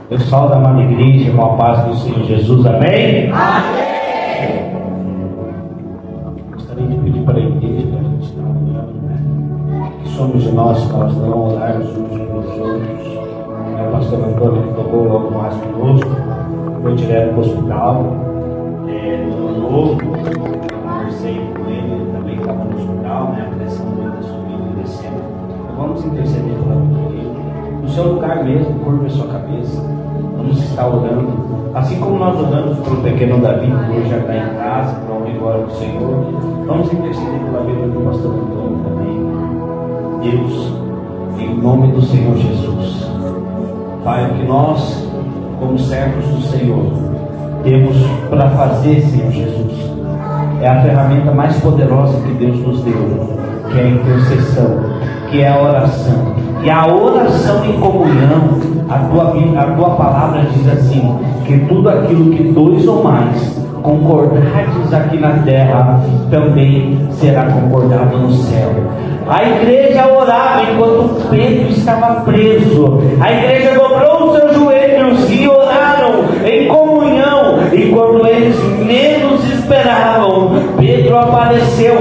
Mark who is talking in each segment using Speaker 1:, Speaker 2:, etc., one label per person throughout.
Speaker 1: Eu saúdo a amada igreja com a paz do Senhor Jesus, amém?
Speaker 2: Amém!
Speaker 1: Gostaria de pedir para a igreja que a gente está orando, né? Que somos de nós não orarmos uns pelos outros. O pastor Antônio tocou logo mais conosco, foi direto para o hospital, no ano novo, conversei com ele também estava no hospital, né? A pressão dele subindo e descendo. Então vamos interceder pela vida dele. No seu lugar mesmo, curva a sua cabeça. Vamos estar orando. Assim como nós oramos para o pequeno Davi, que hoje já está em casa, para honrar e glória do Senhor. Vamos interceder pela vida do pastor Antônio também. Deus, em nome do Senhor Jesus. Pai, o que nós, como servos do Senhor, temos para fazer, Senhor Jesus, é a ferramenta mais poderosa que Deus nos deu, que é a intercessão, que é a oração. E a oração em comunhão, a tua palavra diz assim, que tudo aquilo que dois ou mais concordardes aqui na terra, também será concordado no céu. A igreja orava enquanto Pedro estava preso. A igreja dobrou os seus joelhos e oraram em comunhão. E quando eles menos esperavam, Pedro apareceu.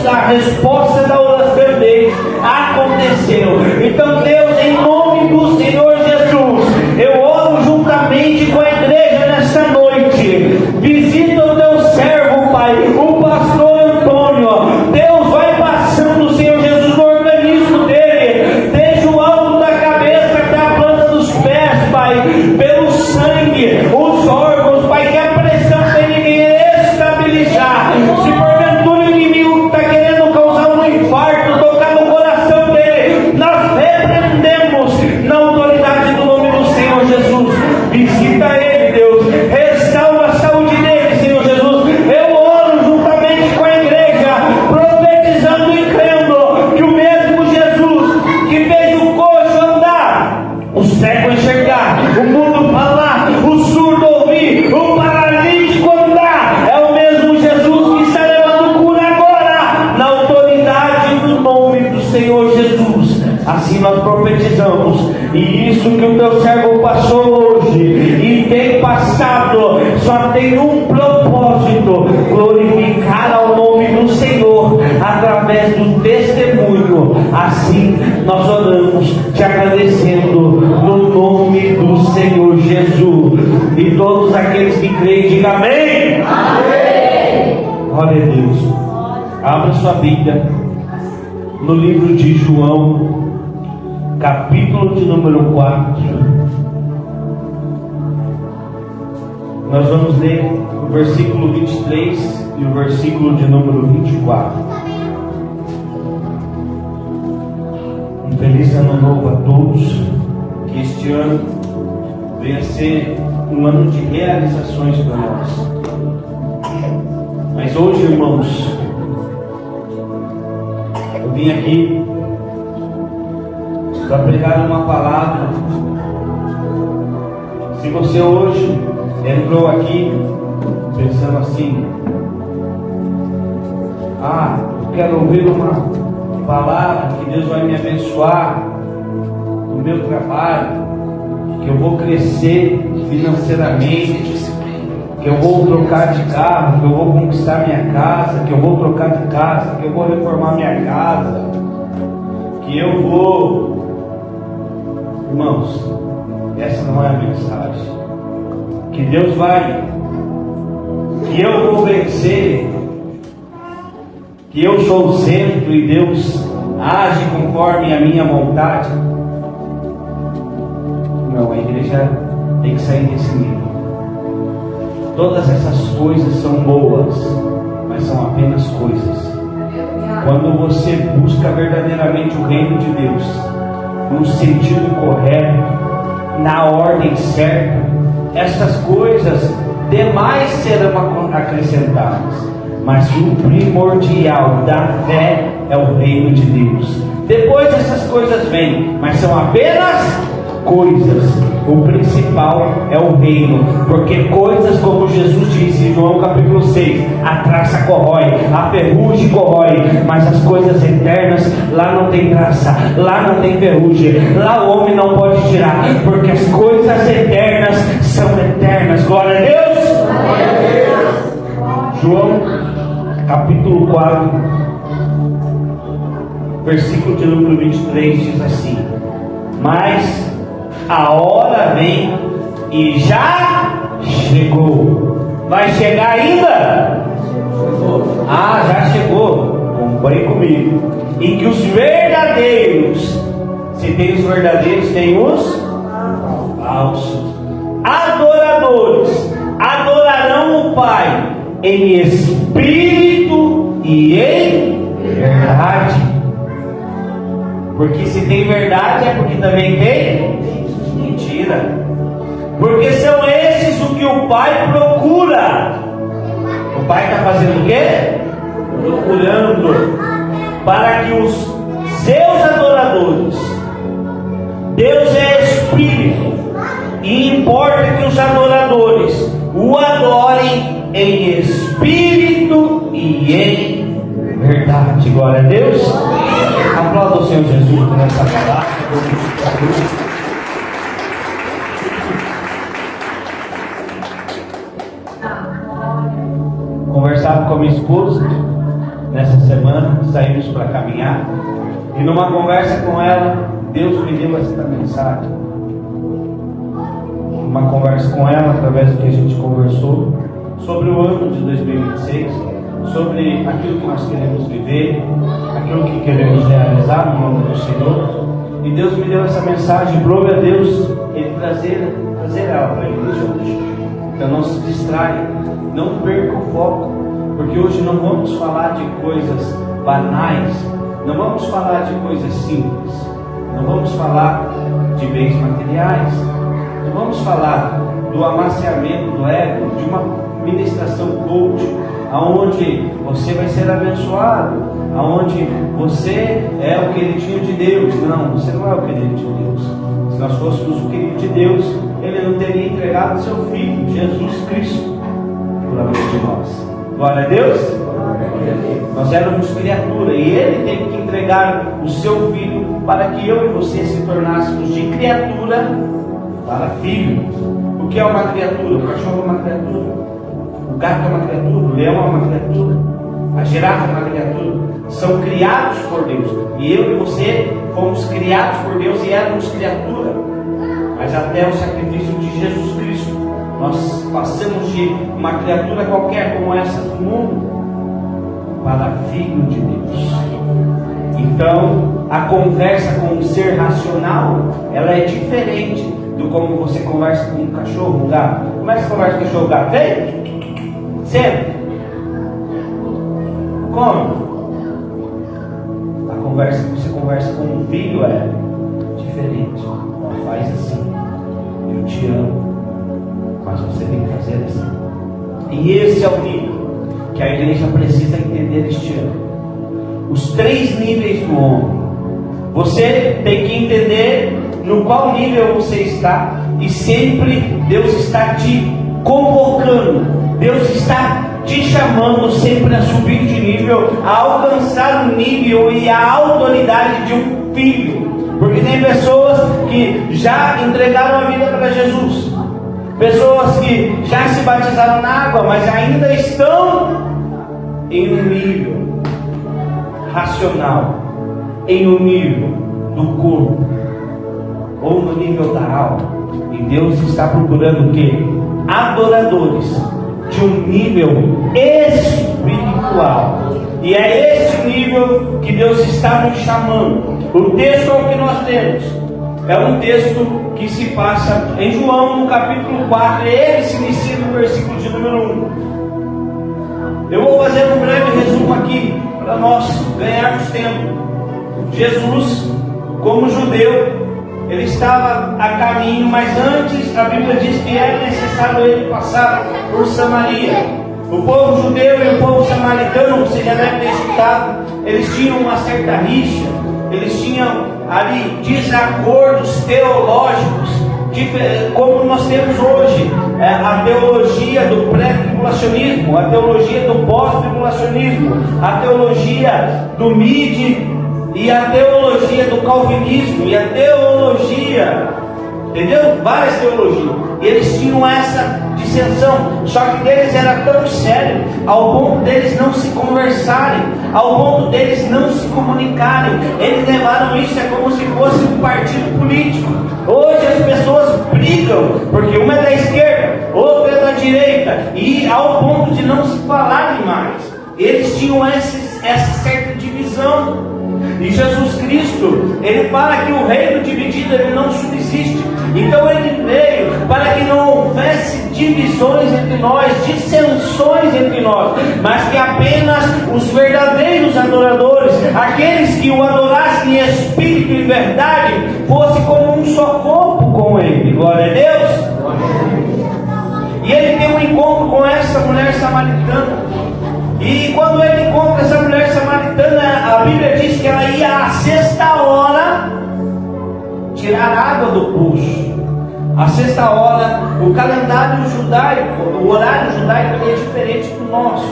Speaker 1: A resposta da oração deles aconteceu. Então, Deus, em nome do Senhor Jesus, eu oro juntamente com a igreja nesta noite. Visita o teu servo, Pai, o pastor Antônio. Deus, vai passando, Senhor Jesus, no organismo dele, desde o alto da cabeça até a planta dos pés, Pai, pelo sangue, os órgãos, Pai, que a pressão dele venha estabilizar. Se porventura o inimigo está querendo causar um infarto, tocar no coração dele, nós repreendemos na autoridade do nome do Senhor Jesus. Visita ele, Deus, restaura a saúde dele, Senhor Jesus. Eu oro juntamente com a igreja, profetizando e crendo que o mesmo Jesus que fez o coxo andar, o cego enxergar, o mudo falar, o surdo ouvir, o paralítico andar, é o mesmo Jesus que está levando cura agora, na autoridade do nome do Senhor Jesus. Assim nós profetizamos, e isso que o teu servo passou hoje e tem passado, só tem um propósito: glorificar ao nome do Senhor através do testemunho. Assim nós oramos, te agradecendo no nome do Senhor Jesus. E todos aqueles que creem, digam amém.
Speaker 2: Amém!
Speaker 1: Glória a Deus. Abra sua Bíblia no livro de João, capítulo de número 4. Nós vamos ler o versículo 23 e o versículo de número 24. Um feliz ano novo a todos. Que este ano venha ser um ano de realizações para nós. Mas hoje, irmãos, eu vim aqui para pregar uma palavra. Se você hoje entrou aqui pensando assim: eu quero ouvir uma palavra que Deus vai me abençoar no meu trabalho, que eu vou crescer financeiramente, que eu vou trocar de carro, que eu vou conquistar minha casa, que eu vou trocar de casa, que eu vou reformar minha casa, que eu vou... Irmãos, essa não é a mensagem. Que Deus vai, que eu vou vencer, que eu sou o centro e Deus age conforme a minha vontade. Não, a igreja tem que sair desse nível. Todas essas coisas são boas, mas são apenas coisas. Quando você busca verdadeiramente o reino de Deus, no sentido correto, na ordem certa, essas coisas demais serão acrescentadas. Mas o primordial da fé é o reino de Deus. Depois essas coisas vêm, mas são apenas coisas. O principal é o reino, porque coisas, como Jesus disse em João capítulo 6, a traça corrói, a ferrugem corrói, mas as coisas eternas, lá não tem traça, lá não tem ferrugem, lá o homem não pode tirar, porque as coisas eternas João, capítulo 4, versículo de número 23, diz assim: mas a hora vem e já chegou. Vai chegar ainda? Ah, já chegou. Acompanhe comigo. Em que os verdadeiros, se tem os verdadeiros, tem os falsos adoradores, adorarão o Pai em espírito e em verdade. Porque se tem verdade é porque também tem mentira. Porque são esses o que o Pai procura. O Pai está fazendo o quê? Procurando, para que os seus adoradores, Deus é espírito, e importa que os adoradores o adorem em espírito e em verdade. Glória a Deus. Aplauda o Senhor Jesus por essa palavra. Conversava com a minha esposa nessa semana, saímos para caminhar, e numa conversa com ela, Deus me deu esta mensagem. Uma conversa com ela, através do que a gente conversou, sobre o ano de 2026, sobre aquilo que nós queremos viver, aquilo que queremos realizar no nome do Senhor. E Deus me deu essa mensagem, glória a Deus, Ele trazer ela para a igreja hoje. Então não se distraia, não perca o foco, porque hoje não vamos falar de coisas banais, não vamos falar de coisas simples, não vamos falar de bens materiais, não vamos falar do amaciamento do ego, de uma ministração coach, aonde você vai ser abençoado, aonde você é o queridinho de Deus. Não, você não é o querido de Deus. Se nós fôssemos o querido de Deus, Ele não teria entregado seu Filho, Jesus Cristo, por amor de nós. Glória a Deus. Nós éramos criatura e Ele teve que entregar o seu Filho para que eu e você se tornássemos de criatura para filho. O que é uma criatura? O cachorro é uma criatura, o gato é uma criatura, o leão é uma criatura, a girafa é uma criatura. São criados por Deus, e eu e você fomos criados por Deus e éramos criatura. Mas até o sacrifício de Jesus Cristo, nós passamos de uma criatura qualquer como essa do mundo para filho de Deus. Então, a conversa com o ser racional, ela é diferente do como você conversa com um cachorro, um gato. Como é que você conversa com um cachorro, um gato? Vem, senta, come. A conversa que você conversa com um filho é diferente. Não faz assim, eu te amo, mas você tem que fazer assim. E esse é o nível que a igreja precisa entender este ano. Os 3 níveis do homem. Você tem que entender no qual nível você está, e sempre Deus está te convocando, Deus está te chamando sempre a subir de nível, a alcançar o nível e a autoridade de um filho. Porque tem pessoas que já entregaram a vida para Jesus, pessoas que já se batizaram na água, mas ainda estão em um nível racional, em um nível do corpo, ou no nível da alma. E Deus está procurando o quê? Adoradores de um nível espiritual. E é esse nível que Deus está nos chamando. O texto é o que nós temos. É um texto que se passa em João, no capítulo 4. E ele se inicia no versículo de número 1. Eu vou fazer um breve resumo aqui, para nós ganharmos tempo. Jesus, como judeu, ele estava a caminho, mas antes a Bíblia diz que era necessário ele passar por Samaria. O povo judeu e o povo samaritano, você já deve ter escutado, eles tinham uma certa rixa, eles tinham ali desacordos teológicos, como nós temos hoje, a teologia do pré-tribulacionismo, a teologia do pós-tribulacionismo, a teologia do mid e a teologia do calvinismo e a teologia, entendeu? Várias teologias. E eles tinham essa dissensão, só que deles era tão sério, ao ponto deles não se conversarem, ao ponto deles não se comunicarem. Eles levaram isso como se fosse um partido político. Hoje as pessoas brigam, porque uma é da esquerda, outra é da direita, e ao ponto de não se falarem mais. Eles tinham essa certa divisão. E Jesus Cristo, Ele fala que o reino dividido ele não subsiste. Então Ele veio para que não houvesse divisões entre nós, dissensões entre nós, mas que apenas os verdadeiros adoradores, aqueles que o adorassem em espírito e verdade, fosse como um só corpo com Ele. Glória a Deus. E Ele tem um encontro com essa mulher samaritana. E quando ele encontra essa mulher samaritana, a Bíblia diz que ela ia à 6ª tirar água do poço. À 6ª, o calendário judaico, o horário judaico é diferente do nosso.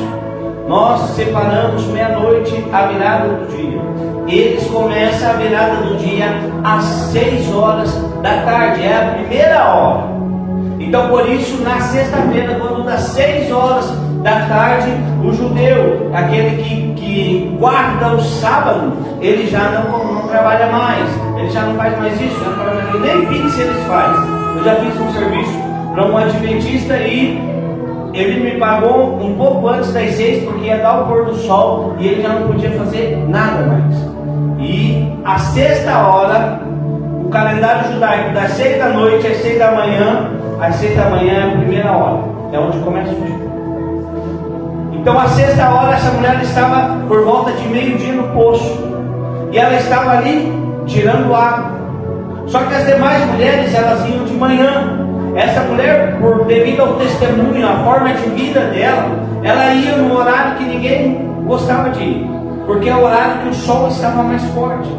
Speaker 1: Nós separamos meia-noite a virada do dia. Eles começam a virada do dia às 6 horas da tarde, é a primeira hora. Então por isso, na sexta-feira, quando dá 6 horas da tarde, o judeu, aquele que guarda o sábado, ele já não trabalha mais, ele já não faz mais isso, já não trabalha mais, nem pix eles fazem. Eu já fiz um serviço para um adventista e ele me pagou um pouco antes das 6, porque ia dar o pôr do sol e ele já não podia fazer nada mais. E a 6ª, o calendário judaico, das 6 da noite às 6 da manhã, às 6 da manhã é a primeira hora, é onde começa o dia. Então às 6ª, essa mulher estava por volta de meio-dia no poço, e ela estava ali tirando água. Só que as demais mulheres, elas iam de manhã. Essa mulher, devido ao testemunho, a forma de vida dela, ela ia no horário que ninguém gostava de ir, porque é o horário que o sol estava mais forte.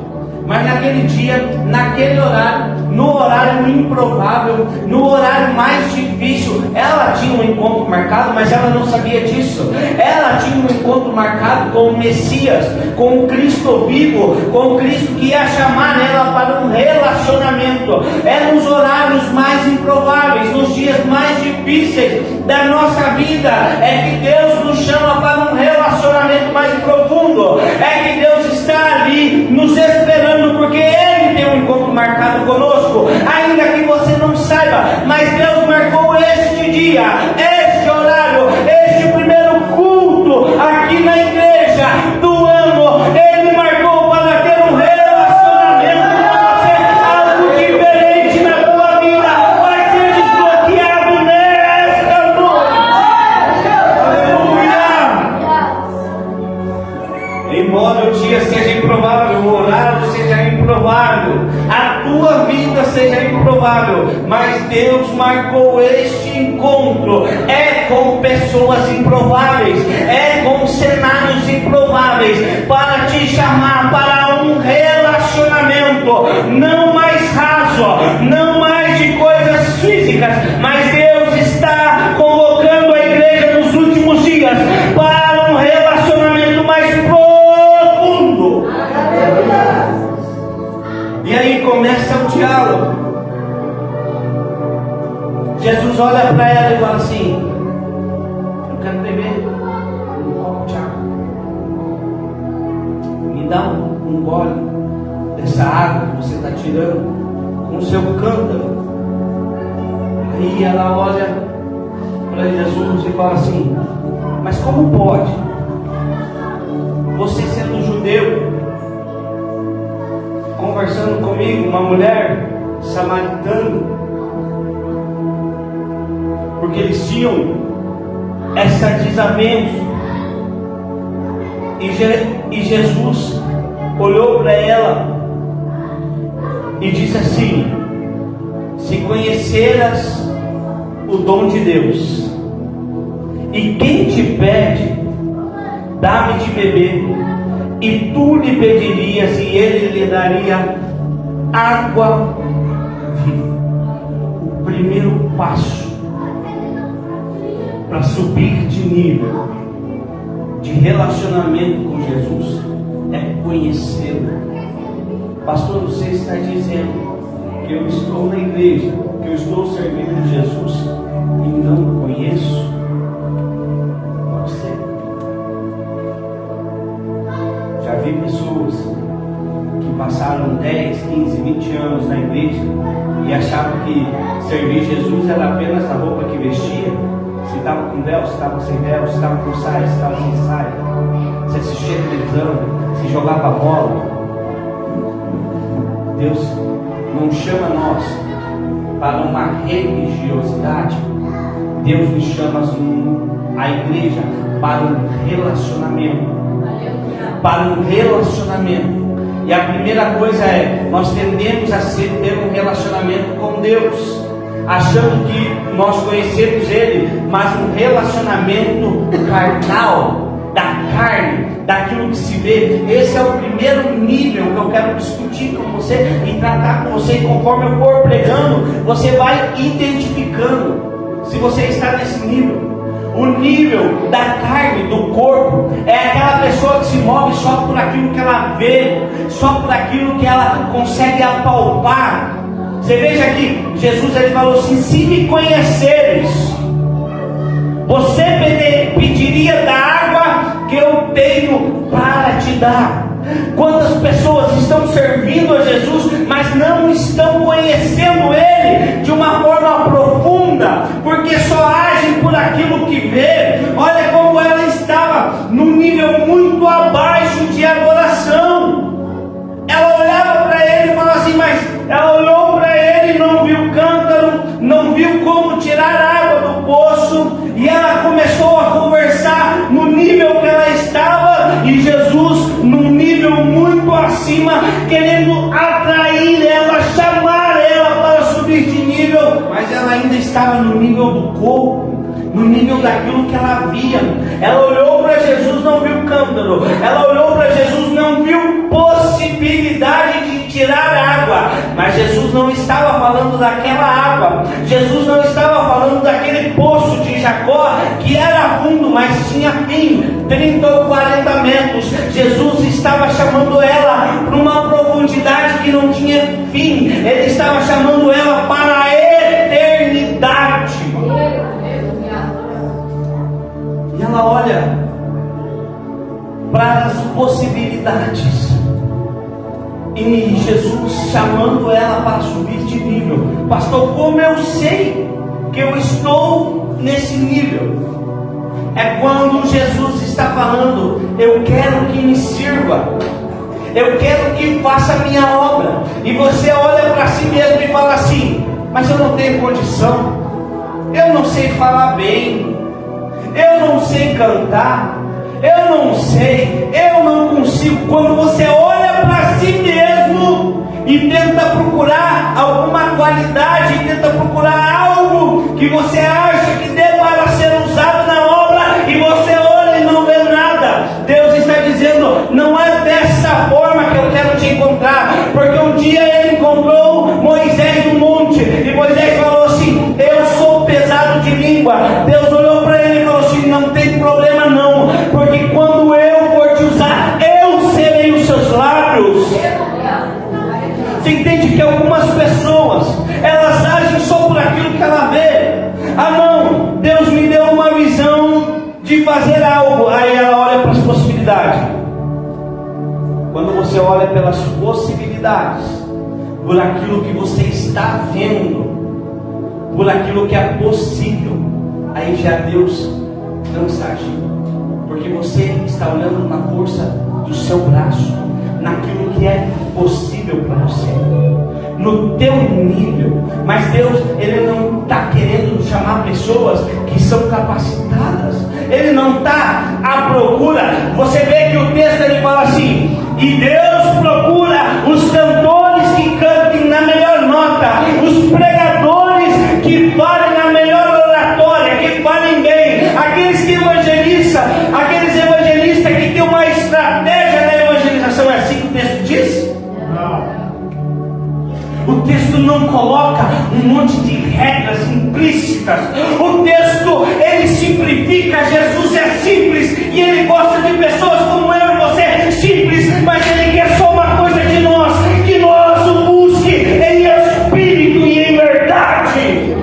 Speaker 1: Mas naquele dia, naquele horário, no horário improvável, no horário mais difícil, ela tinha um encontro marcado, mas ela não sabia disso. Ela tinha um encontro marcado com o Messias, com o Cristo vivo, com o Cristo que ia chamar ela para um relacionamento. É nos horários mais improváveis, nos dias mais difíceis da nossa vida, é que Deus nos chama para um relacionamento mais profundo. É que Deus está ali nos esperando, porque Ele tem um encontro marcado conosco, ainda que você não saiba, mas Deus marcou este dia, este horário, este primeiro culto aqui na igreja do ano. Ele marcou para ter um relacionamento com você. Algo diferente na tua vida vai ser desbloqueado nesta noite. Aleluia! Embora o dia seja improvável, o horário seja improvável, a tua vida seja improvável, mas Deus marcou este encontro. É com pessoas improváveis, é com cenários improváveis, para te chamar para um relacionamento, não mais raso, não mais de coisas físicas, mas Deus está convocando a igreja nos últimos dias para um relacionamento mais profundo. E aí começa o diálogo. Jesus olha para ela e fala assim: eu quero beber um copo de água. Me dá um gole dessa água que você está tirando com o seu cântaro. Aí ela olha para Jesus e fala assim: mas como pode? Você sendo judeu, conversando comigo, uma mulher samaritana, porque eles tinham essa desavença. E Jesus olhou para ela e disse assim: se conheceras o dom de Deus, e quem te pede, dá-me de beber, e tu lhe pedirias e ele lhe daria água viva. O primeiro passo para subir de nível de relacionamento com Jesus é conhecê-lo. Pastor, você está dizendo que eu estou na igreja, que eu estou servindo Jesus, Servir Jesus era apenas a roupa que vestia. Se estava com véu, se estava sem véu, se estava com saia, se estava sem saia. Se assistia televisão, se jogava bola. Deus não chama nós para uma religiosidade. Deus nos chama a igreja para um relacionamento. Para um relacionamento. E a primeira coisa é, nós tendemos a ter um relacionamento com Deus, achando que nós conhecemos Ele, mas um relacionamento carnal, da carne, daquilo que se vê. Esse é o primeiro nível que eu quero discutir com você e tratar com você. E conforme eu for pregando, você vai identificando se você está nesse nível. O nível da carne, do corpo, é aquela pessoa que se move só por aquilo que ela vê, só por aquilo que ela consegue apalpar. Você veja aqui, Jesus ele falou assim: se me conheceres, você pediria da água que eu tenho para te dar. Quantas pessoas estão servindo a Jesus, mas não estão conhecendo Ele de uma forma profunda, porque só agem por aquilo que vê. Olha como ela estava num nível muito abaixo de adoração. Ela olhava para ele e falava assim, mas ela olhou para ele e não viu o cântaro, não viu como tirar água do poço, e ela começou a conversar no nível que ela estava, e Jesus num nível muito acima, querendo atrair ela, chamar ela para subir de nível, mas ela ainda estava no nível do corpo, no nível daquilo que ela via. Ela olhou para Jesus, não viu cântaro. Ela olhou para Jesus, não viu possibilidade de tirar água. Mas Jesus não estava falando daquela água. Jesus não estava falando daquele poço de Jacó que era fundo, mas tinha fim, 30 ou 40 metros. Jesus estava chamando ela para uma profundidade que não tinha fim. Ele estava chamando ela para a eternidade. E ela olha para as possibilidades, e Jesus chamando ela para subir de nível. Pastor, como eu sei que eu estou nesse nível? É quando Jesus está falando, eu quero que me sirva, eu quero que faça a minha obra, e você olha para si mesmo e fala assim, mas eu não tenho condição, eu não sei falar bem, eu não sei cantar, eu não sei, eu não consigo. Quando você olha para si mesmo e tenta procurar alguma qualidade, tenta procurar algo que você acha que deva ser usado na obra, e você olha e não vê nada, Deus está dizendo, não é dessa forma que eu quero te encontrar. Porque um dia ele encontrou Moisés no monte, e Moisés falou assim, eu sou pesado de língua. Deus olhou para ele e falou assim, não tem problema não, porque quando eu for te usar, eu serei os seus lábios. Você entende que algumas pessoas, elas agem só por aquilo que ela vê. Ah não, Deus me deu uma visão de fazer algo, aí ela olha para as possibilidades. Quando você olha pelas possibilidades, por aquilo que você está vendo, por aquilo que é possível, aí já Deus não está agindo, porque você está olhando na força do seu braço, naquilo que é possível para você, no teu nível. Mas Deus, Ele não está querendo chamar pessoas que são capacitadas, Ele não está à procura. Você vê que o texto ele fala assim, e Deus procura os cantores que cantem na melhor nota, os pregadores que falem a melhor oratória, que falem bem, aqueles que evangelizam, aqueles evangelistas que têm uma estratégia na evangelização. É assim que o texto diz? Não. O texto não coloca um monte de regras implícitas. O texto, ele simplifica. Jesus é simples e Ele gosta de pessoas como eu e você, simples, mas Ele quer só uma coisa de nós, que nós o busque em espírito e em verdade.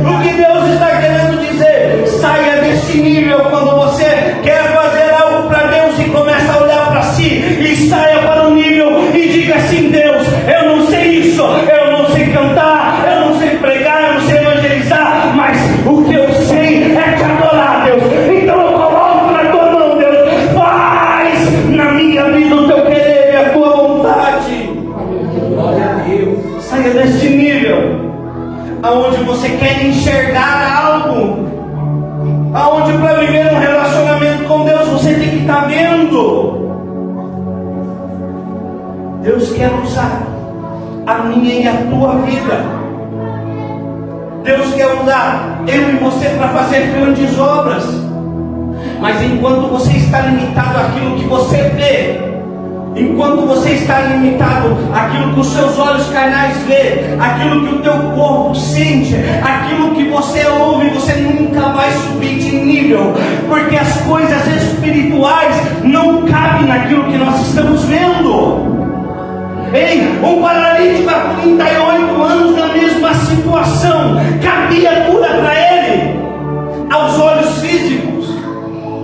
Speaker 1: O que Deus está querendo dizer? Saia desse nível quando você quer fazer algo para Deus e começa a olhar para si, e saia para o nível e diga assim, Deus, eu não sei isso, eu não sei cantar, eu não sei pregar, você quer enxergar algo, aonde para viver um relacionamento com Deus você tem que estar vendo. Deus quer usar a minha e a tua vida. Deus quer usar eu e você para fazer grandes obras. Mas enquanto você está limitado àquilo que você vê, enquanto você está limitado àquilo que os seus olhos carnais vê, aquilo que o teu corpo sente, aquilo que você ouve, você nunca vai subir de nível, porque as coisas espirituais não cabem naquilo que nós estamos vendo. Ei, um paralítico há 38 anos na mesma situação, cabia cura para ele? Aos olhos físicos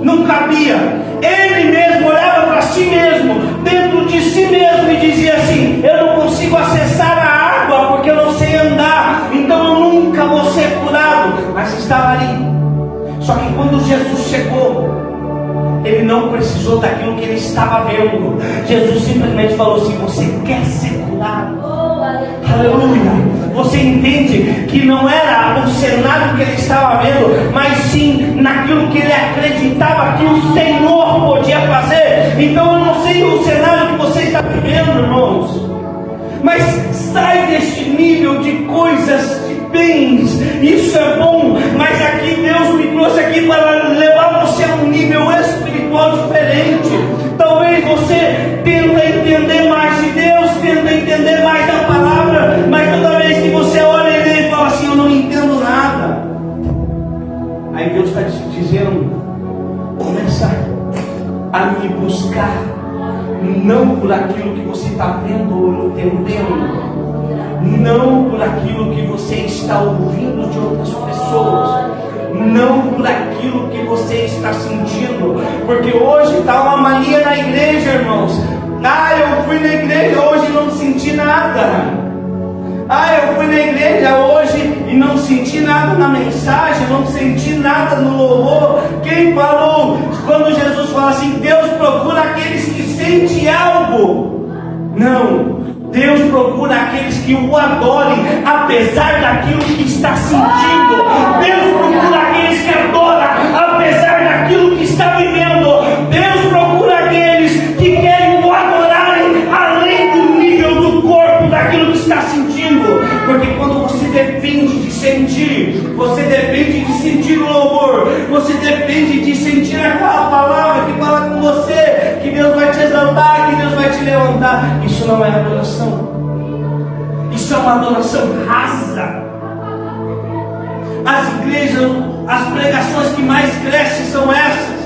Speaker 1: não cabia. Ele mesmo olhava para si mesmo, dentro de si mesmo, e dizia assim: eu não consigo acessar a água porque eu não sei andar, então eu nunca vou ser curado. Mas estava ali. Só que quando Jesus chegou, ele não precisou daquilo que ele estava vendo. Jesus simplesmente falou assim: você quer ser curado? Aleluia. Você entende que não era o cenário que ele estava vendo, mas sim naquilo que ele acreditava que o Senhor podia fazer. Então eu não sei o cenário que você está vivendo, irmãos, mas sai deste nível de coisas, de bens. Isso é bom, mas aqui Deus me trouxe aqui para levar você a um nível espiritual diferente. Talvez você tenta entender mais de Deus, tenta entender mais da palavra, mas toda vez que você olha ele e fala assim: eu não entendo nada. Aí Deus está te dizendo: começa a me buscar, não por aquilo que você está vendo ou entendendo, não por aquilo que você está ouvindo de outras pessoas, não por aquilo que você está sentindo, porque hoje está uma mania na igreja, irmãos. Eu fui na igreja hoje e não senti nada. Eu fui na igreja hoje e não senti nada na mensagem, não senti nada no louvor. Quem falou? Quando Jesus fala assim: Deus procura aqueles que sentem algo. Não, Deus procura aqueles que o adorem, apesar daquilo que está sentindo. Deus procura aqueles que adoram, apesar daquilo que está vivendo. Deus procura aqueles que querem o adorarem, além do nível do corpo, daquilo que está sentindo. Porque quando você depende de sentir, você depende de sentir o louvor, você depende de sentir aquela palavra que fala com você, que Deus vai te exaltar, que Deus vai te levantar. Isso não é adoração. Isso é uma adoração rasa. As igrejas, as pregações que mais crescem são essas,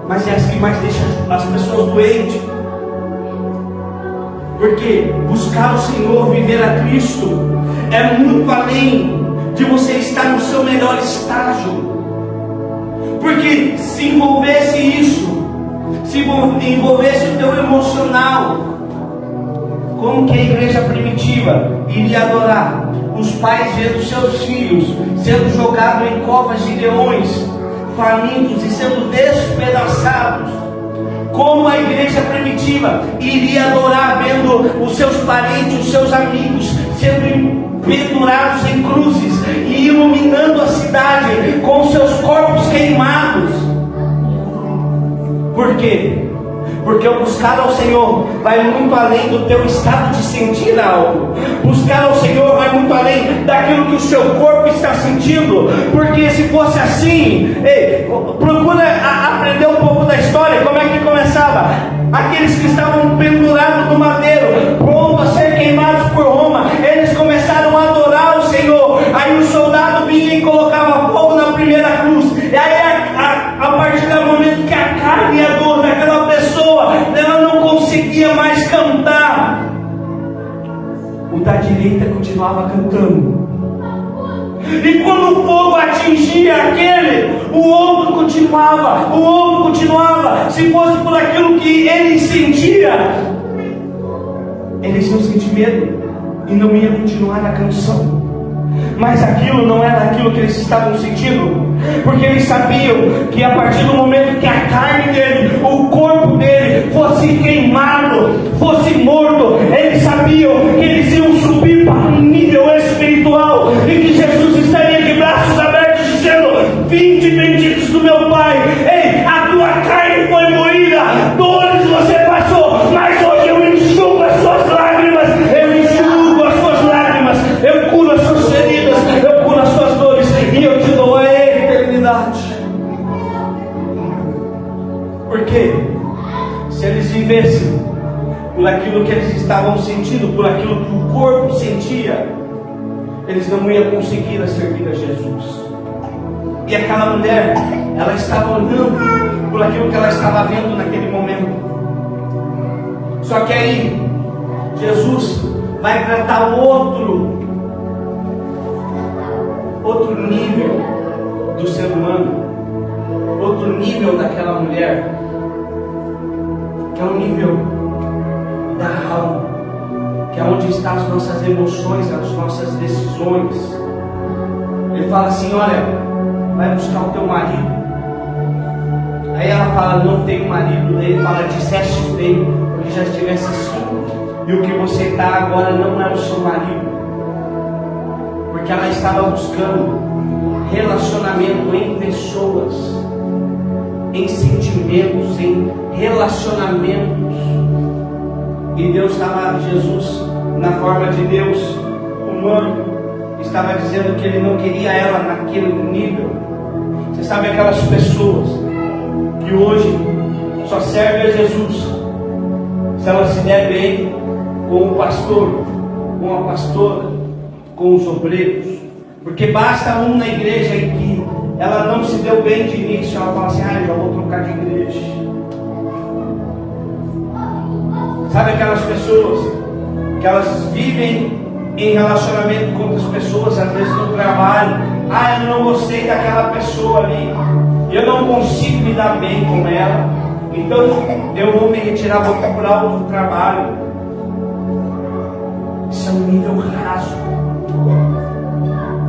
Speaker 1: mas é as que mais deixam as pessoas doentes. Porque buscar o Senhor, viver a Cristo, é muito além de você estar no seu melhor estágio. Porque se envolvesse isso, se envolvesse o teu emocional, como que a igreja primitiva iria adorar? Os pais vendo seus filhos sendo jogados em covas de leões, famintos e sendo despedaçados. Como a igreja primitiva iria adorar vendo os seus parentes, os seus amigos sendo pendurados em cruzes e iluminando a cidade com seus corpos queimados? Por quê? Porque o buscar ao Senhor vai muito além do teu estado de sentir algo. Buscar ao Senhor vai muito além daquilo que o seu corpo está sentindo. Porque se fosse assim, procura aprender um pouco da história. Como é que começava? Aqueles que estavam pendurados no madeiro, prontos a ser queimados por Roma, eles começaram a adorar o Senhor. Aí o soldado vinha e colocava fogo na primeira cruz. E aí a partir do momento que a carne e a dor daquela pessoa, ela não conseguia mais cantar, o da direita continuava cantando. E quando o fogo atingia aquele, o outro continuava. Se fosse por aquilo que ele sentia, eles iam sentir medo e não iam continuar a canção. Mas aquilo não era aquilo que eles estavam sentindo, porque eles sabiam que a partir do momento que a carne dele, o corpo dele fosse queimado, fosse morto, eles sabiam que eles iam subir para um nível espiritual, estavam sentindo, por aquilo que o corpo sentia, eles não iam conseguir servir a Jesus. E aquela mulher, ela estava olhando por aquilo que ela estava vendo naquele momento. Só que aí, Jesus vai tratar outro nível do ser humano, outro nível daquela mulher, que é o nível da alma, que é onde estão as nossas emoções, as nossas decisões. Ele fala assim: olha, vai buscar o teu marido. Aí ela fala: não tenho marido. Ele fala: disseste bem, porque já estivesse cinco, e o que você está agora não é o seu marido. Porque ela estava buscando relacionamento em pessoas, em sentimentos, em relacionamentos. E Jesus, na forma de Deus humano, estava dizendo que Ele não queria ela naquele nível. Você sabe aquelas pessoas que hoje só servem a Jesus se ela se der bem com o pastor, com a pastora, com os obreiros? Porque basta um na igreja em que ela não se deu bem de início, ela fala assim: eu já vou trocar de igreja. Sabe aquelas pessoas que elas vivem em relacionamento com outras pessoas, às vezes no trabalho: eu não gostei daquela pessoa ali, eu não consigo me dar bem com ela, então eu vou me retirar, vou procurar outro trabalho. Isso é um nível raso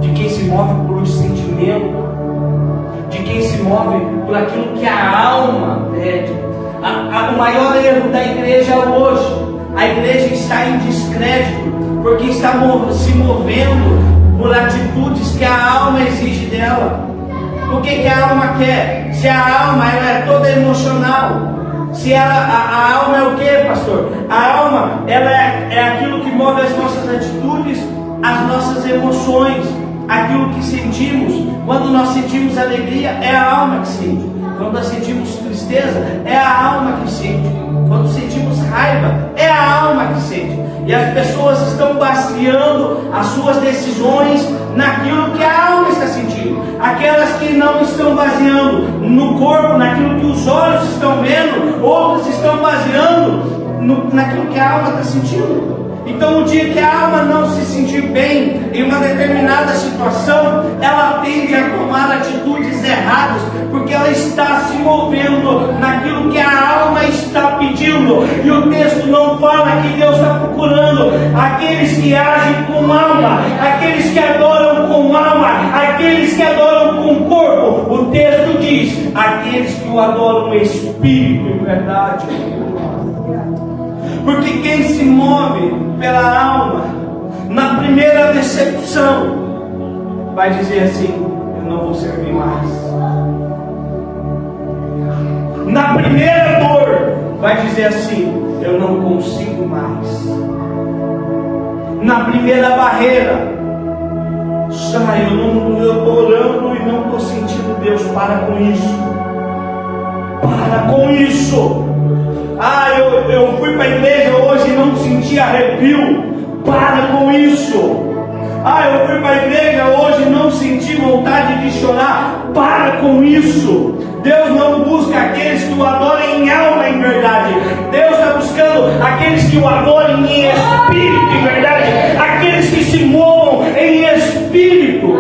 Speaker 1: de quem se move por sentimento, de quem se move por aquilo que a alma pede. O maior erro da igreja hoje, a igreja está em descrédito, porque está se movendo por atitudes que a alma exige dela. O que a alma quer? Se a alma ela é toda emocional, se a alma é o que, pastor? A alma ela é aquilo que move as nossas atitudes, as nossas emoções, aquilo que sentimos. Quando nós sentimos alegria, é a alma que sente. Quando nós sentimos tristeza, é a alma que sente. Quando sentimos raiva, é a alma que sente. E as pessoas estão baseando as suas decisões naquilo que a alma está sentindo. Aquelas que não estão baseando no corpo, naquilo que os olhos estão vendo, outras estão baseando naquilo que a alma está sentindo. Então, o dia que a alma não se sentir bem em uma determinada situação, ela tende a tomar atitudes erradas, porque ela está se movendo naquilo que a alma está pedindo. E o texto não fala que Deus está procurando aqueles que agem com alma, aqueles que adoram com alma, aqueles que adoram com corpo. O texto diz: aqueles que o adoram em espírito e verdade. Porque quem se move pela alma, na primeira decepção, vai dizer assim: eu não vou servir mais. Na primeira dor, vai dizer assim: eu não consigo mais. Na primeira barreira, eu estou orando e não estou sentindo Deus. Para com isso. Para com isso. Eu fui para a igreja hoje e não senti arrepio. Para com isso. Eu fui para a igreja hoje e não senti vontade de chorar. Para com isso. Deus não busca aqueles que o adorem em alma e em verdade. Deus está buscando aqueles que o adorem em espírito e verdade. Aqueles que se movam em espírito.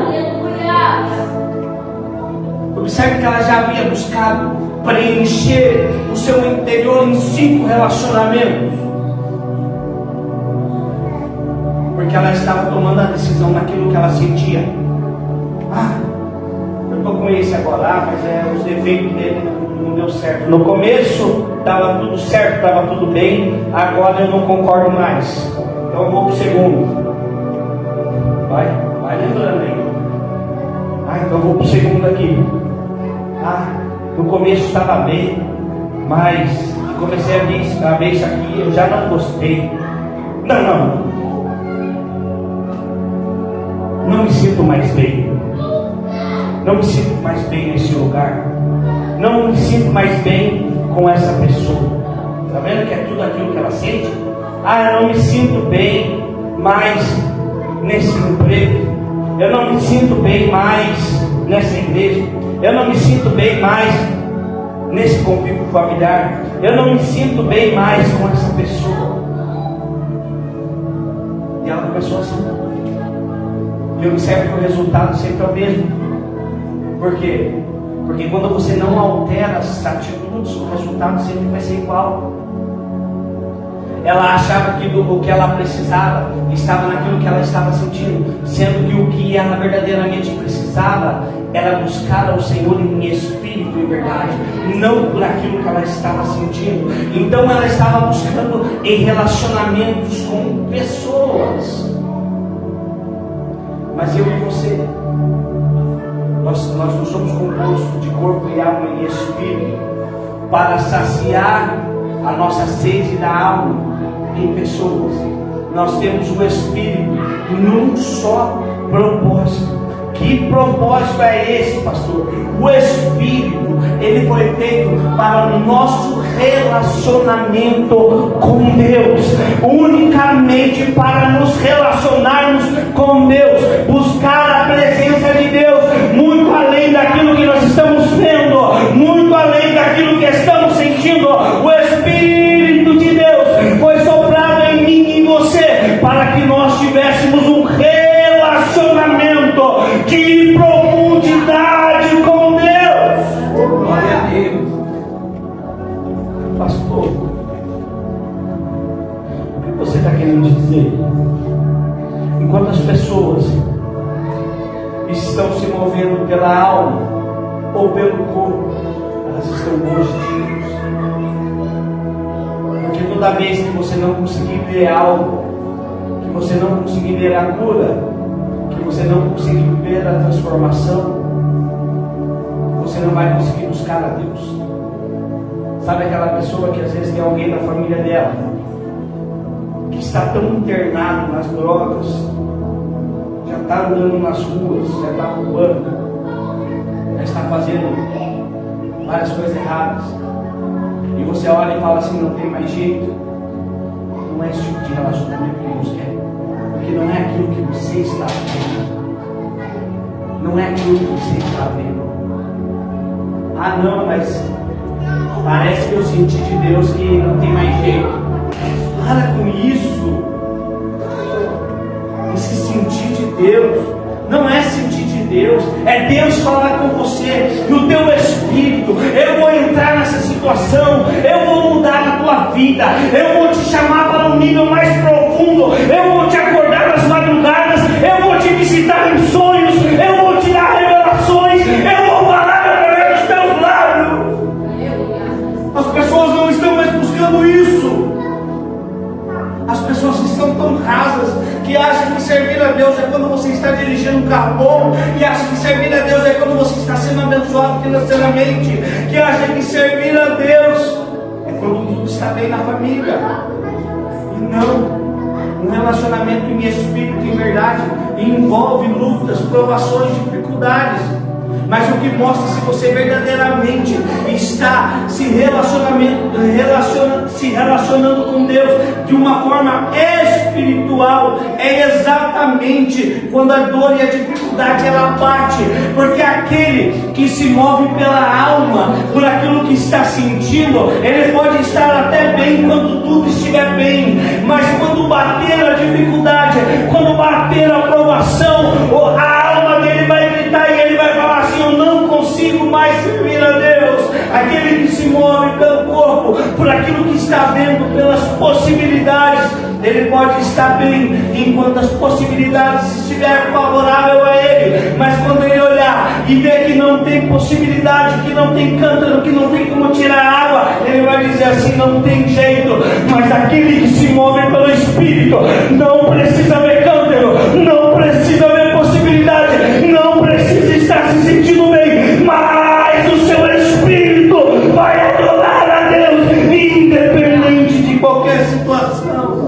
Speaker 1: Observe que ela já havia buscado preencher o seu interior em 5 relacionamentos, porque ela estava tomando a decisão naquilo que ela sentia. Eu estou com esse agora, mas os defeitos dele não deu certo. No começo estava tudo certo, estava tudo bem, agora eu não concordo mais, então eu vou para o segundo. Vai lembrando aí. Então eu vou para o segundo aqui. No começo estava bem, mas comecei a ver isso aqui, eu já não gostei. Não me sinto mais bem. Não me sinto mais bem nesse lugar. Não me sinto mais bem com essa pessoa. Está vendo que é tudo aquilo que ela sente? Eu não me sinto bem mais nesse emprego. Eu não me sinto bem mais nessa igreja. Eu não me sinto bem mais nesse convívio familiar. Eu não me sinto bem mais com essa pessoa. E ela começou assim. E observe que o resultado sempre é o mesmo. Por quê? Porque quando você não altera as atitudes, o resultado sempre vai ser igual. Ela achava que o que ela precisava estava naquilo que ela estava sentindo, sendo que o que ela verdadeiramente precisava era buscar ao Senhor em espírito e verdade, não por aquilo que ela estava sentindo. Então ela estava buscando em relacionamentos com pessoas. Mas eu e você, nós não somos compostos de corpo e alma e espírito para saciar a nossa sede da alma em pessoas. Nós temos o Espírito num só propósito. Que propósito é esse, pastor? O Espírito, ele foi feito para o nosso relacionamento com Deus, unicamente para nos relacionarmos com Deus, buscar a presença de Deus, muito além daquilo que nós estamos vendo, muito além daquilo que estamos sentindo. O Espírito de Deus foi soprado em mim e em você, para que nós tivéssemos um relacionamento de profundidade com Deus. Glória a Deus. Pastor, o que você está querendo dizer? Enquanto as pessoas estão se movendo pela alma ou pelo corpo, elas estão longe de Deus. Porque toda vez que você não conseguir ver algo, que você não conseguir ver a cura, que você não conseguir ver a transformação, você não vai conseguir buscar a Deus. Sabe aquela pessoa que às vezes tem alguém da família dela que está tão internado nas drogas, já está andando nas ruas, já está roubando, já está fazendo várias coisas erradas, e você olha e fala assim: não tem mais jeito. Não é esse tipo de relacionamento que Deus quer, porque não é aquilo que você está vendo, não é aquilo que você está vendo. Não, mas parece que eu senti de Deus que não tem mais jeito. Para com isso. Esse sentir de Deus não é sentir de Deus, é Deus falar com você no teu espírito: eu vou entrar nessa situação, eu vou mudar a tua vida, eu vou te chamar para um nível mais profundo, eu vou te acordar nas madrugadas, eu vou te visitar em sonhos, eu vou te dar revelações, eu vou falar através dos teus lábios. As pessoas não estão mais buscando isso. As pessoas estão tão rasas que acham que servir a Deus é quando você está dirigindo um carro bom, que acham que servir a Deus é quando você está sendo abençoado financeiramente, que acham que servir a Deus é quando tudo está bem na família. E não, um relacionamento em espírito e em verdade envolve lutas, provações, dificuldades. Mas o que mostra se você verdadeiramente está se relacionando com Deus de uma forma espiritual é exatamente quando a dor e a dificuldade ela bate. Porque aquele que se move pela alma, por aquilo que está sentindo, ele pode estar até bem quando tudo estiver bem, mas quando bater a dificuldade, quando bater a provação, a alma dele vai gritar e ele vai falar assim: eu não consigo mais servir a Deus. Aquele que se move pelo corpo, por aquilo que está vendo, pelas possibilidades, ele pode estar bem enquanto as possibilidades estiverem favoráveis a ele, mas quando ele olhar e ver que não tem possibilidade, que não tem cântaro, que não tem como tirar água, ele vai dizer assim: não tem jeito. Mas aquele que se move pelo Espírito não precisa ver cântaro, não precisa ver possibilidade, não precisa estar se sentindo bem, mas o seu Espírito vai adorar a Deus independente de qualquer situação.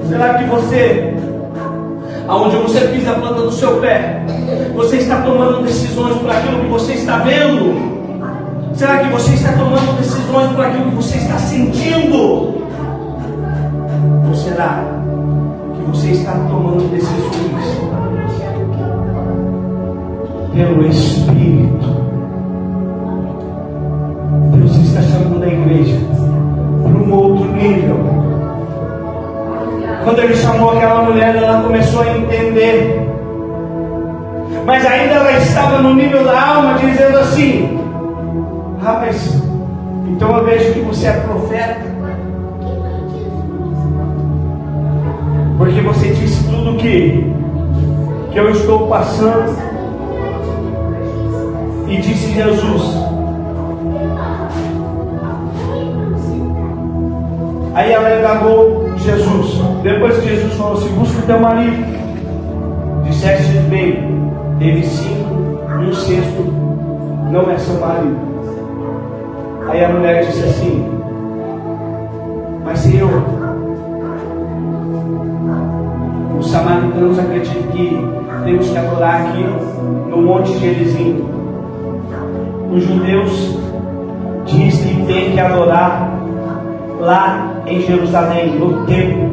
Speaker 1: Será que você, aonde você pisa a planta do seu pé, você está tomando decisões por aquilo que você está vendo? Será que você está tomando decisões por aquilo que você está sentindo? Ou será que você está tomando decisões pelo Espírito? Deus está chamando a igreja para um outro nível. Quando Ele chamou aquela mulher, ela começou a entender, mas ainda ela estava no nível da alma, dizendo assim: ah, mas então eu vejo que você é profeta, porque você disse tudo que eu estou passando. E disse Jesus. Aí ela indagou Jesus. Depois que Jesus falou assim: busca o teu marido. Disseste bem, teve 5 e o 6º não é seu marido. Aí a mulher disse assim: mas Senhor, os samaritanos acreditam que temos que adorar aqui no Monte Gerizim. Os judeus dizem que tem que adorar lá em Jerusalém, no templo.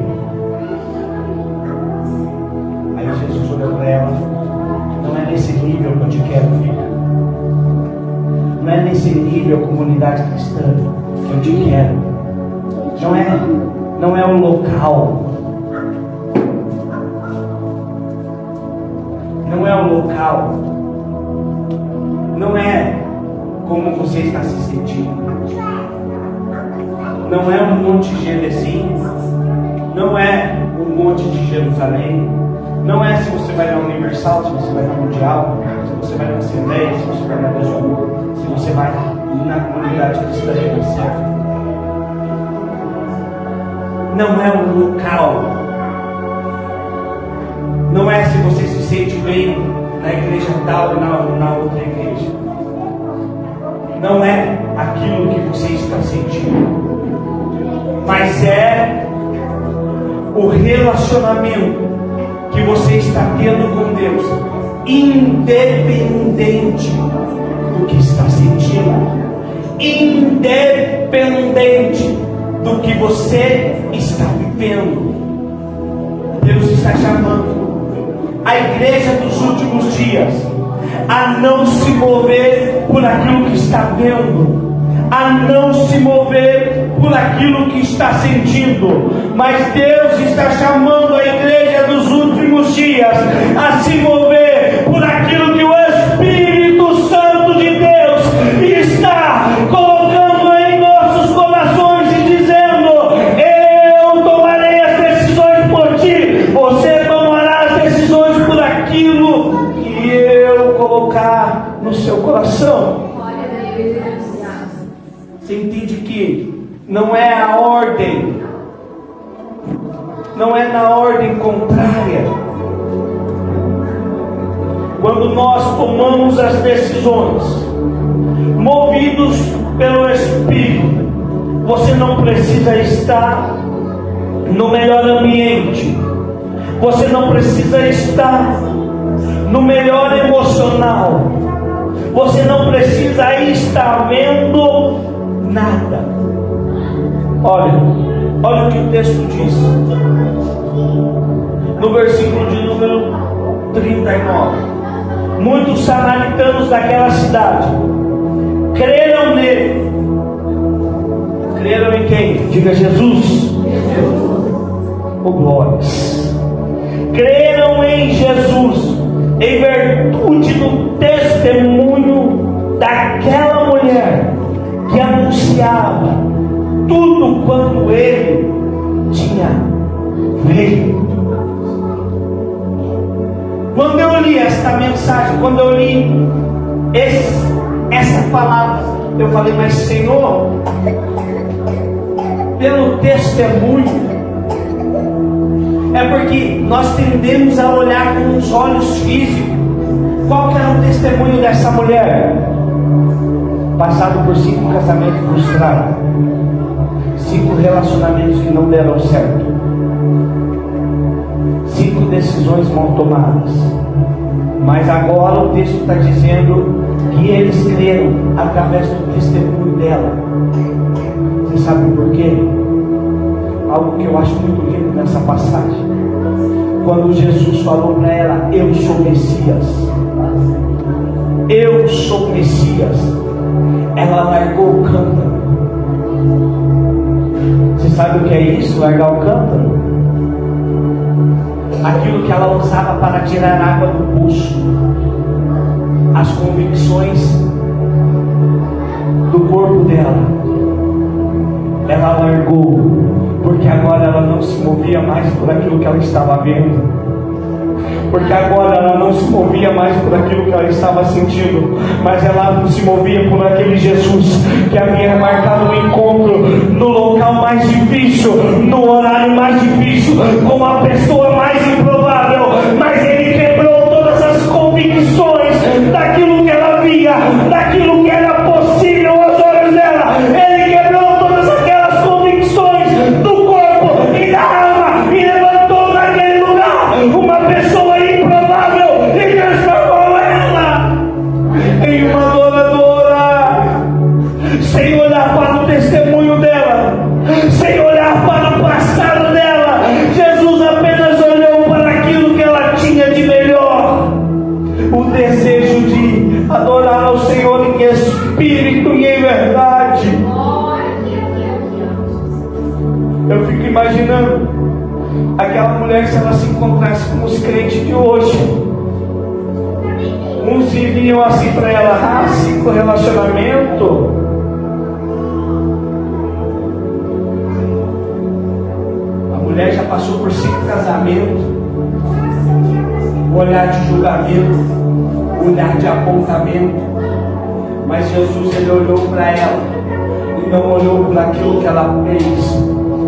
Speaker 1: Aí Jesus olhou para ela: não é nesse nível que eu te quero, filha. Não é nesse nível, comunidade cristã, que eu te quero. Não é o local. Não é o local. Não é como você está se sentindo. Não é o Monte Gerizim. Não é o Monte de Jerusalém. Não é se você vai na Universal, se você vai na Mundial, se você vai na Assembleia, se você vai na Deus do Amor, se você vai na comunidade cristã de você. Não é o local. Não é se você se sente bem na igreja tal e na outra igreja. Não é aquilo que você está sentindo, mas é o relacionamento que você está tendo com Deus, independente do que está sentindo, independente do que você está vivendo. Deus está chamando a igreja dos últimos dias a não se mover por aquilo que está vendo, a não se mover por aquilo que está sentindo, mas Deus está chamando a igreja dos últimos dias a se mover por aquilo que o Espírito Santo de Deus está colocando em nossos corações e dizendo: eu tomarei as decisões por ti, você tomará as decisões por aquilo que eu colocar no seu coração. Você entende que não é a ordem, não é na ordem contrária. Quando nós tomamos as decisões movidos pelo Espírito, você não precisa estar no melhor ambiente, você não precisa estar no melhor emocional, você não precisa estar vendo nada. Olha o que o texto diz no versículo de número 39. Muitos samaritanos daquela cidade creram nele. Creram em quem? Diga Jesus. Oh, glórias. Creram em Jesus em virtude do testemunho daquela mulher que anunciava tudo quanto ele tinha feito. Quando eu li esta mensagem, quando eu li essa palavra, eu falei: mas Senhor, pelo testemunho, é porque nós tendemos a olhar com os olhos físicos. Qual que era o testemunho dessa mulher? Passado por 5 casamentos frustrados, 5 relacionamentos que não deram certo, 5 decisões mal tomadas. Mas agora o texto está dizendo que eles creram através do testemunho dela. Você sabe por quê? algo que eu acho muito lindo nessa passagem. Quando Jesus falou para ela: eu sou Messias, eu sou Messias, ela largou o cântaro. Você sabe o que é isso? Largar o cântaro? Aquilo que ela usava para tirar água do poço, as convicções do corpo dela, ela largou, porque agora ela não se movia mais por aquilo que ela estava vendo, porque agora ela não se movia mais por aquilo que ela estava sentindo, mas ela se movia por aquele Jesus que havia marcado um encontro no local mais difícil, no horário mais difícil, com a pessoa mais improvável, mas ele quebrou todas as convicções daquilo que ela via, daquilo que era possível aos olhos dela. Ele quebrou todas aquelas convicções do corpo e da alma e levantou naquele lugar uma pessoa improvável e transformou ela em uma adoradora, sem olhar para o testemunho dela, sem olhar para o passado dela. Jesus apenas olhou para aquilo que ela tinha de melhor, o desejo de adorar ao Senhor em espírito e em verdade. Eu fico imaginando aquela mulher, se ela se encontrasse com os crentes de hoje. Uns vinham assim para ela: 5 relacionamentos. A mulher já passou por 5 casamentos. Olhar de julgamento, olhar de apontamento. Mas Jesus, ele olhou para ela e não olhou para aquilo que ela fez,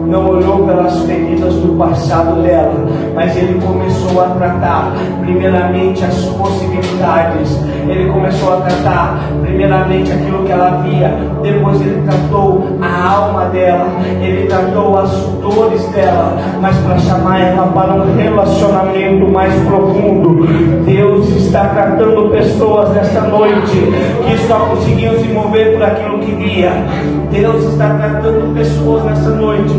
Speaker 1: não olhou pelas feridas do passado dela, mas ele começou a tratar primeiramente as possibilidades. Ele começou a tratar primeiramente aquilo que ela via, depois ele tratou a alma dela, ele tratou as dores dela, mas para chamar ela para um relacionamento mais profundo. Deus está tratando pessoas nesta noite que só conseguiam se mover por aquilo que via. Deus está tratando pessoas nessa noite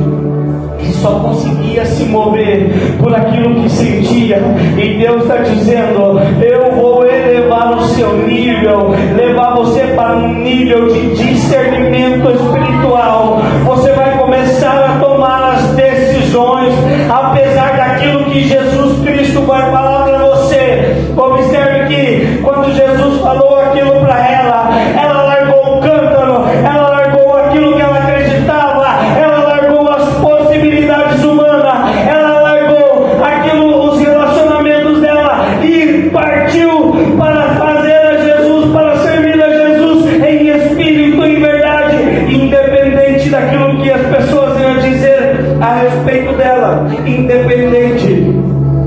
Speaker 1: que só conseguia se mover por aquilo que sentia, e Deus está dizendo: eu vou elevar o seu nível, levar você para um nível de discernimento espiritual. Você vai começar a tomar as decisões apesar daquilo que Jesus Cristo vai falar para você. Observe que quando Jesus falou aquilo para ela, ela largou o cântaro, ela largou aquilo que ela acreditava, ela largou as possibilidades humanas, ela largou aquilo, os relacionamentos dela, e partiu para fazer a Jesus, para servir a Jesus em espírito e em verdade, independente daquilo que as pessoas iam dizer a respeito dela, independente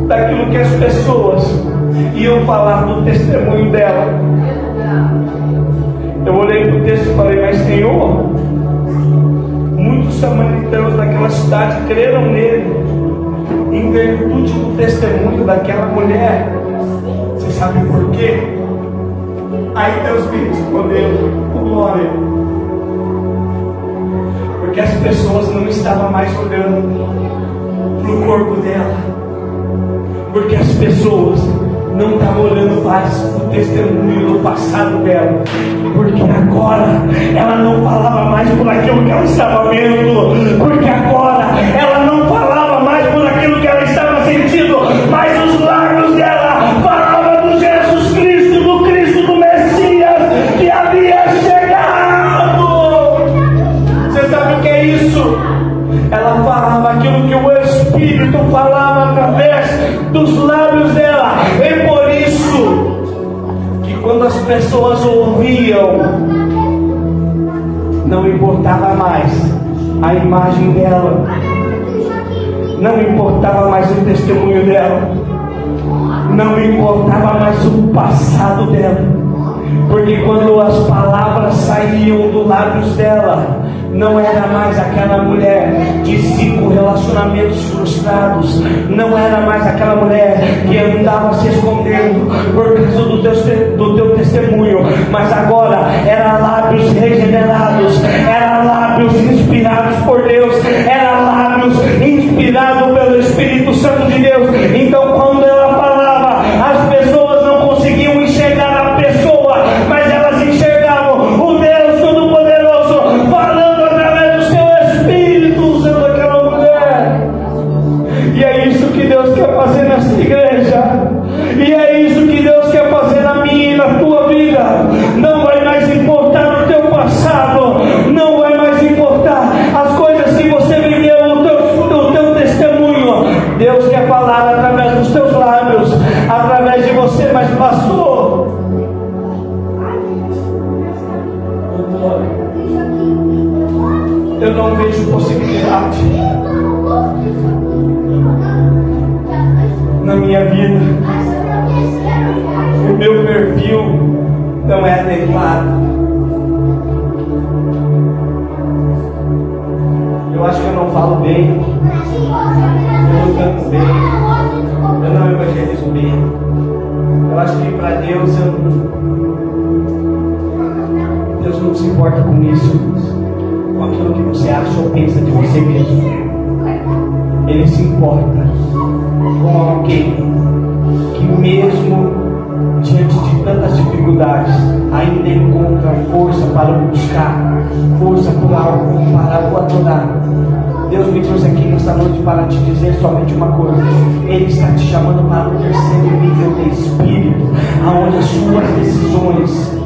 Speaker 1: daquilo que as pessoas iam falar do testemunho dela. Eu olhei para o texto e falei: mas Senhor, muitos samaritanos daquela cidade creram nele em virtude do testemunho daquela mulher. Você sabe por quê? Aí Deus me respondeu: glória. Porque as pessoas não estavam mais olhando para o corpo dela, porque as pessoas não estavam olhando mais o testemunho do passado dela, porque agora ela não falava mais por aquilo que ela estava vendo, porque agora ela não falava mais por aquilo que ela estava sentindo, mas os lábios dela falavam do Jesus Cristo, do Cristo, do Messias que havia chegado. Você sabe o que é isso? Ela falava aquilo que o Espírito falava através dos lábios dela. E por isso que quando as pessoas ouviam, não importava mais a imagem dela, não importava mais o testemunho dela, não importava mais o passado dela, porque quando as palavras saíam dos lábios dela, não era mais aquela mulher de 5 relacionamentos frustrados, não era mais aquela mulher que andava se escondendo por causa do teu testemunho, mas agora era lábios regenerados, era lábios inspirados por Deus, era lábios minha vida, o meu perfil não é adequado. Eu acho que eu não falo bem, eu não canto bem, eu não evangelizo bem. Eu acho que para Deus, Deus não se importa com isso, com aquilo que você acha ou pensa de você mesmo. Ele se importa com alguém que mesmo diante de tantas dificuldades ainda encontra força para buscar, força por algo, para o adorar. Deus me trouxe aqui nesta noite para te dizer somente uma coisa: Ele está te chamando para um terceiro nível de espírito, aonde as suas decisões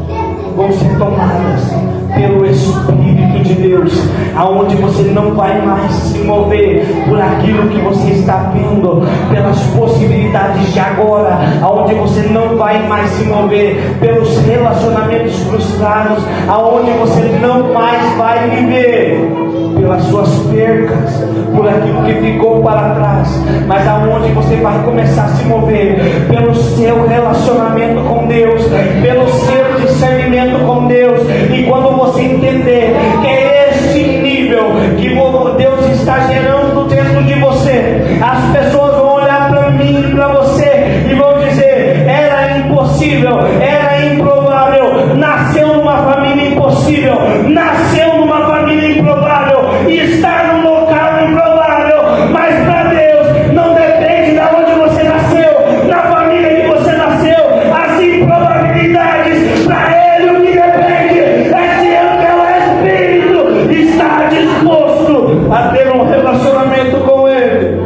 Speaker 1: vão ser tomadas pelo Espírito de Deus, aonde você não vai mais se mover por aquilo que você está vendo, pelas possibilidades de agora, aonde você não vai mais se mover pelos relacionamentos frustrados, aonde você não mais vai viver pelas suas percas, por aquilo que ficou para trás, mas aonde você vai começar a se mover pelo seu relacionamento com Deus, pelo seu discernimento com Deus. E quando você entender que é este nível que Deus está gerando dentro de você, as pessoas vão olhar para mim e para você e vão dizer: era impossível, era improvável, nasceu numa família impossível, nasceu numa família improvável, está num local improvável. Mas para Deus não depende de onde você nasceu, na família que você nasceu, as improbabilidades. Para Ele o que depende é se o teu espírito está disposto a ter um relacionamento com Ele.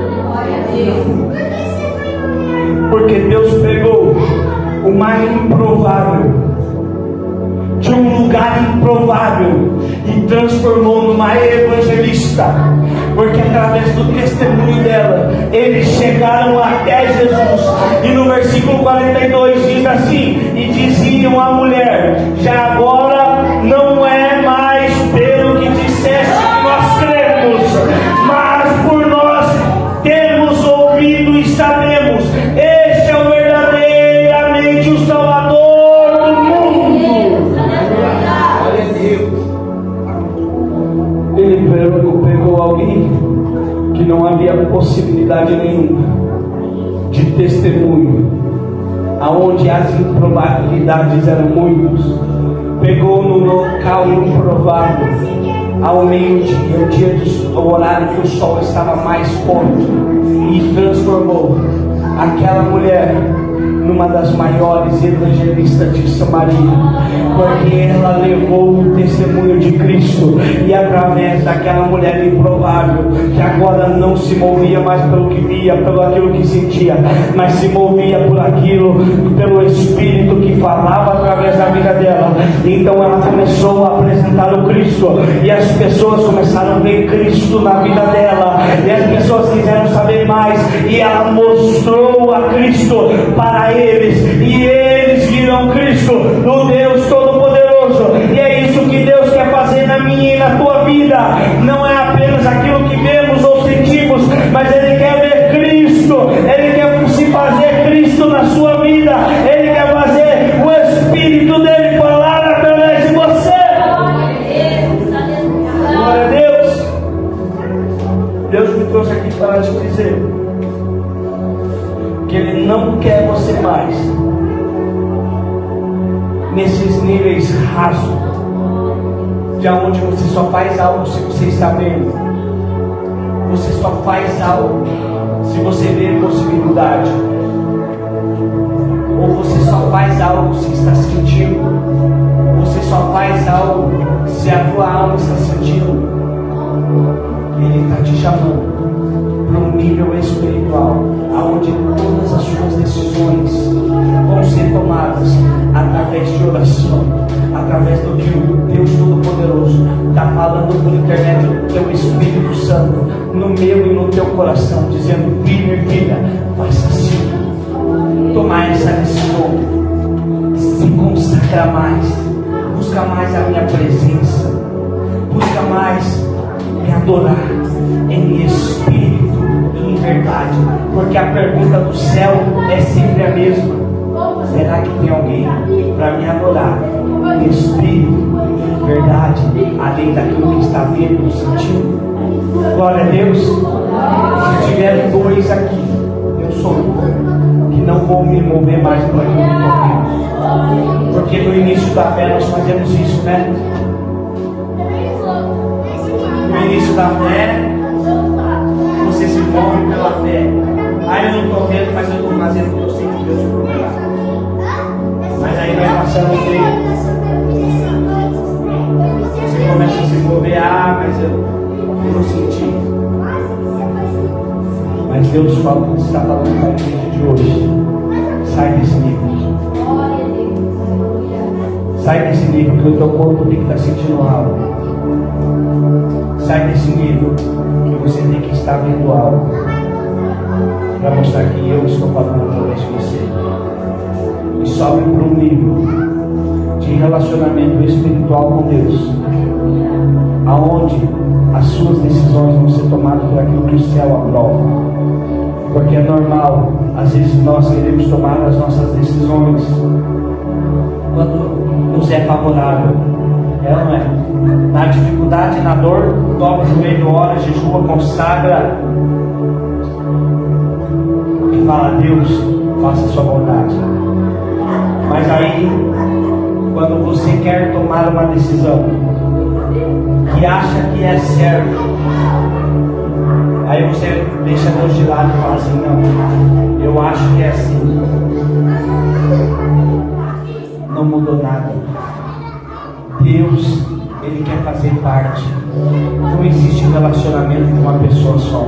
Speaker 1: Porque Deus pegou o mais improvável, de um lugar improvável, e transformou numa evangelista, porque através do testemunho dela eles chegaram até Jesus. E no versículo 42 diz assim: e diziam à mulher: já agora não é mais pelo que disseste que nós cremos, mas por nós temos ouvido e sabemos, este é o verdadeiramente o Salvador do mundo. Ele pegou alguém que não havia possibilidade nenhuma de testemunho, aonde as improbabilidades eram muitas. Pegou no local improvável, ao meio-dia, o horário que o sol estava mais forte, e transformou aquela mulher numa das maiores evangelistas de Samaria, porque ela levou o testemunho de Cristo. E através daquela mulher improvável, que agora não se movia mais pelo que via, pelo aquilo que sentia, mas se movia por aquilo, pelo Espírito que falava através da vida dela, então ela começou a apresentar o Cristo, e as pessoas começaram a ver Cristo na vida dela, e as pessoas quiseram saber mais, e ela mostrou a Cristo para eles, e eles viram Cristo, o Deus Todo-Poderoso. E é isso que Deus quer fazer na minha e na tua vida. Não é apenas aquilo que vemos ou sentimos, mas Ele quer ver Cristo, Ele quer se fazer Cristo na sua vida, Ele quer fazer o Espírito dele falar através de você. Glória a Deus. Deus me trouxe aqui para te dizer que Ele não quer você mais nesses níveis rasos, de onde você só faz algo se você está vendo, você só faz algo se você vê possibilidade, ou você só faz algo se está sentindo, você só faz algo se a tua alma está sentindo. Ele está te chamando para um nível espiritual, aonde todas as suas decisões vão ser tomadas através de oração, através do que o Deus Todo-Poderoso está falando por intermédio do teu Espírito Santo, no meu e no teu coração, dizendo: filho e filha, faça assim, tomar essa decisão, se consagra mais, busca mais a minha presença, busca mais me adorar em espírito e em verdade, porque a pergunta do céu é sempre a mesma. Será que tem alguém para me adorar em espírito, em verdade, além daquilo que está vendo, sentindo? Glória a Deus. Se tiver dois aqui, eu sou um, que não vou me mover mais por aquilo que eu. Porque no início da fé nós fazemos isso, né? No início da fé, você se move pela fé. Ah, eu não estou vendo, mas eu estou fazendo o que eu sei que Deus for lá. Mas aí vai passando o tempo. Você começa a se mover, mas eu não senti. Mas Deus está falando para a igreja de hoje. Sai desse nível. Sai desse nível que o teu corpo tem que estar sentindo algo. Sai desse nível que você tem que estar vendo algo. Para mostrar que eu estou falando através de você. E sobe para um nível de relacionamento espiritual com Deus, aonde as suas decisões vão ser tomadas por aquilo que o céu aprova. Porque é normal, às vezes nós queremos tomar as nossas decisões quando nos é favorável. É ou não é? Na dificuldade, na dor, dobra o joelho, ora, jejua, consagra e fala: Deus, faça a sua vontade. Mas aí, quando você quer tomar uma decisão que acha que é certo, aí você deixa Deus de lado e fala assim: não, eu acho que é assim. Não mudou nada. Deus, Ele quer fazer parte. Não existe relacionamento de uma pessoa só.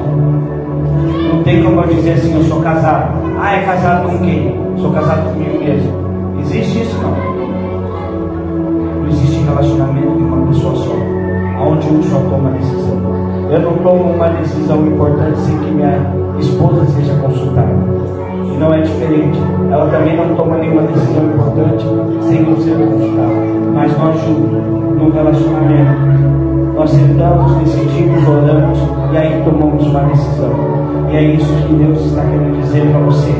Speaker 1: Não tem como eu dizer assim: eu sou casado. Ah, é casado com quem? Sou casado comigo mesmo. Existe isso? Não. Não existe relacionamento de uma pessoa só, onde um só toma decisão. Eu não tomo uma decisão importante sem que minha esposa seja consultada. E não é diferente. Ela também não toma nenhuma decisão importante sem eu ser consultado. Mas nós juntos, num relacionamento, nós sentamos, decidimos, oramos e aí tomamos uma decisão. E é isso que Deus está querendo dizer para você.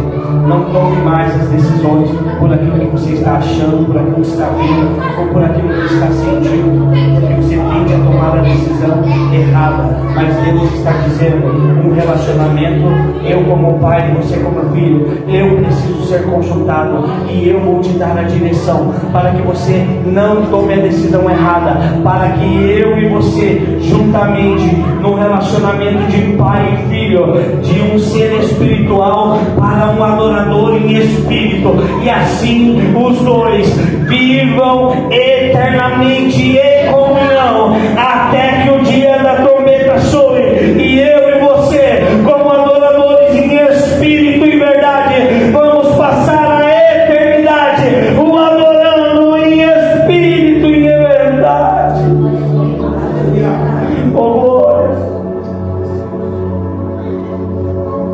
Speaker 1: Não tome mais as decisões por aquilo que você está achando, por aquilo que está vendo, ou por aquilo que está sentindo, porque você tende a tomar a decisão errada. Mas Deus está dizendo: um relacionamento, eu como pai e você como filho, eu preciso ser consultado e eu vou te dar a direção para que você não tome a decisão errada, para que eu e você, juntamente, num relacionamento de pai e filho, de um ser espiritual para um adorador em espírito, e assim os dois vivam eternamente em comunhão, até que o dia da tormenta soe, e eu e você, como adoradores em espírito e verdade, vamos passar a eternidade o adorando em espírito e em verdade. Oh, glória.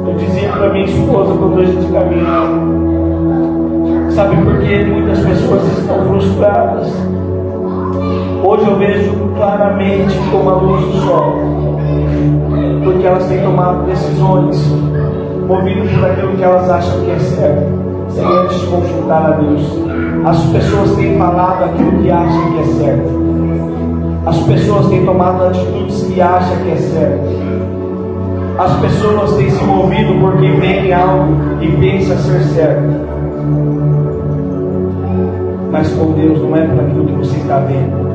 Speaker 1: Eu dizia para minha esposa quando a gente caminhava: sabe por que muitas pessoas estão frustradas? Hoje eu vejo claramente como a luz do sol, porque elas têm tomado decisões movidas por aquilo que elas acham que é certo, sem antes consultar a Deus. As pessoas têm falado aquilo que acham que é certo. As pessoas têm tomado atitudes que acham que é certo. As pessoas têm se movido porque veem algo e pensam ser certo. Mas com Deus não é por aquilo que você está vendo.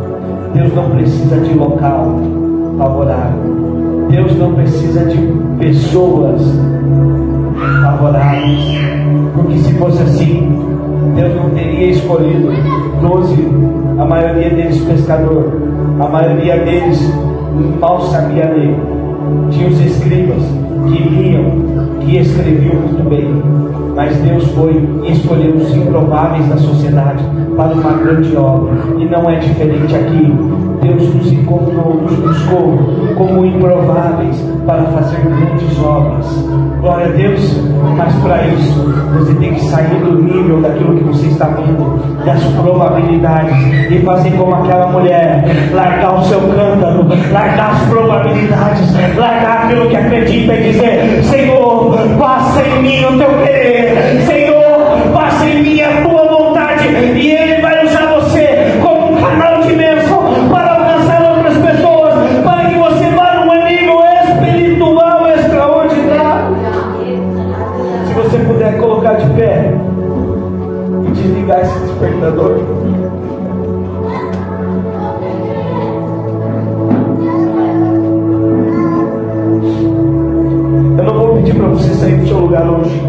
Speaker 1: Deus não precisa de local favorável. Deus não precisa de pessoas favoráveis. Porque se fosse assim, Deus não teria escolhido 12, a maioria deles pescador, a maioria deles mal sabia ler. Tinha os escribas que liam, que escreviam muito bem, mas Deus foi e escolheu os improváveis da sociedade para uma grande obra. E não é diferente aqui. Deus nos encontrou, nos buscou como improváveis para fazer grandes obras. Glória a Deus. Mas para isso, você tem que sair do nível daquilo que você está vendo, das probabilidades, e fazer como aquela mulher, largar o seu cântaro, largar as probabilidades, largar aquilo que acredita e dizer: Senhor, faça em mim o teu querer, Senhor, faça em mim a tua vontade, e Ele vai usar você como um canal de bênção para alcançar outras pessoas, para que você vá num nível espiritual extraordinário. Se você puder colocar de pé e desligar esse despertador. Eu não vou pedir para você sair do seu lugar hoje.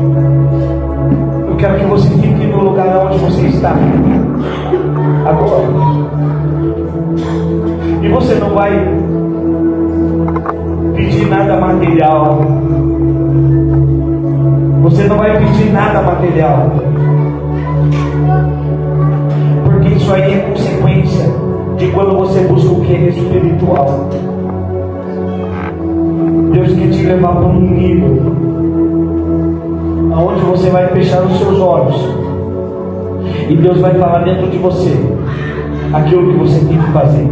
Speaker 1: Eu quero que você fique no lugar onde você está agora. E você não vai pedir nada material. Você não vai pedir nada material, porque isso aí é consequência de quando você busca o que é espiritual. Deus quer te levar para um nível aonde você vai fechar os seus olhos e Deus vai falar dentro de você aquilo que você tem que fazer.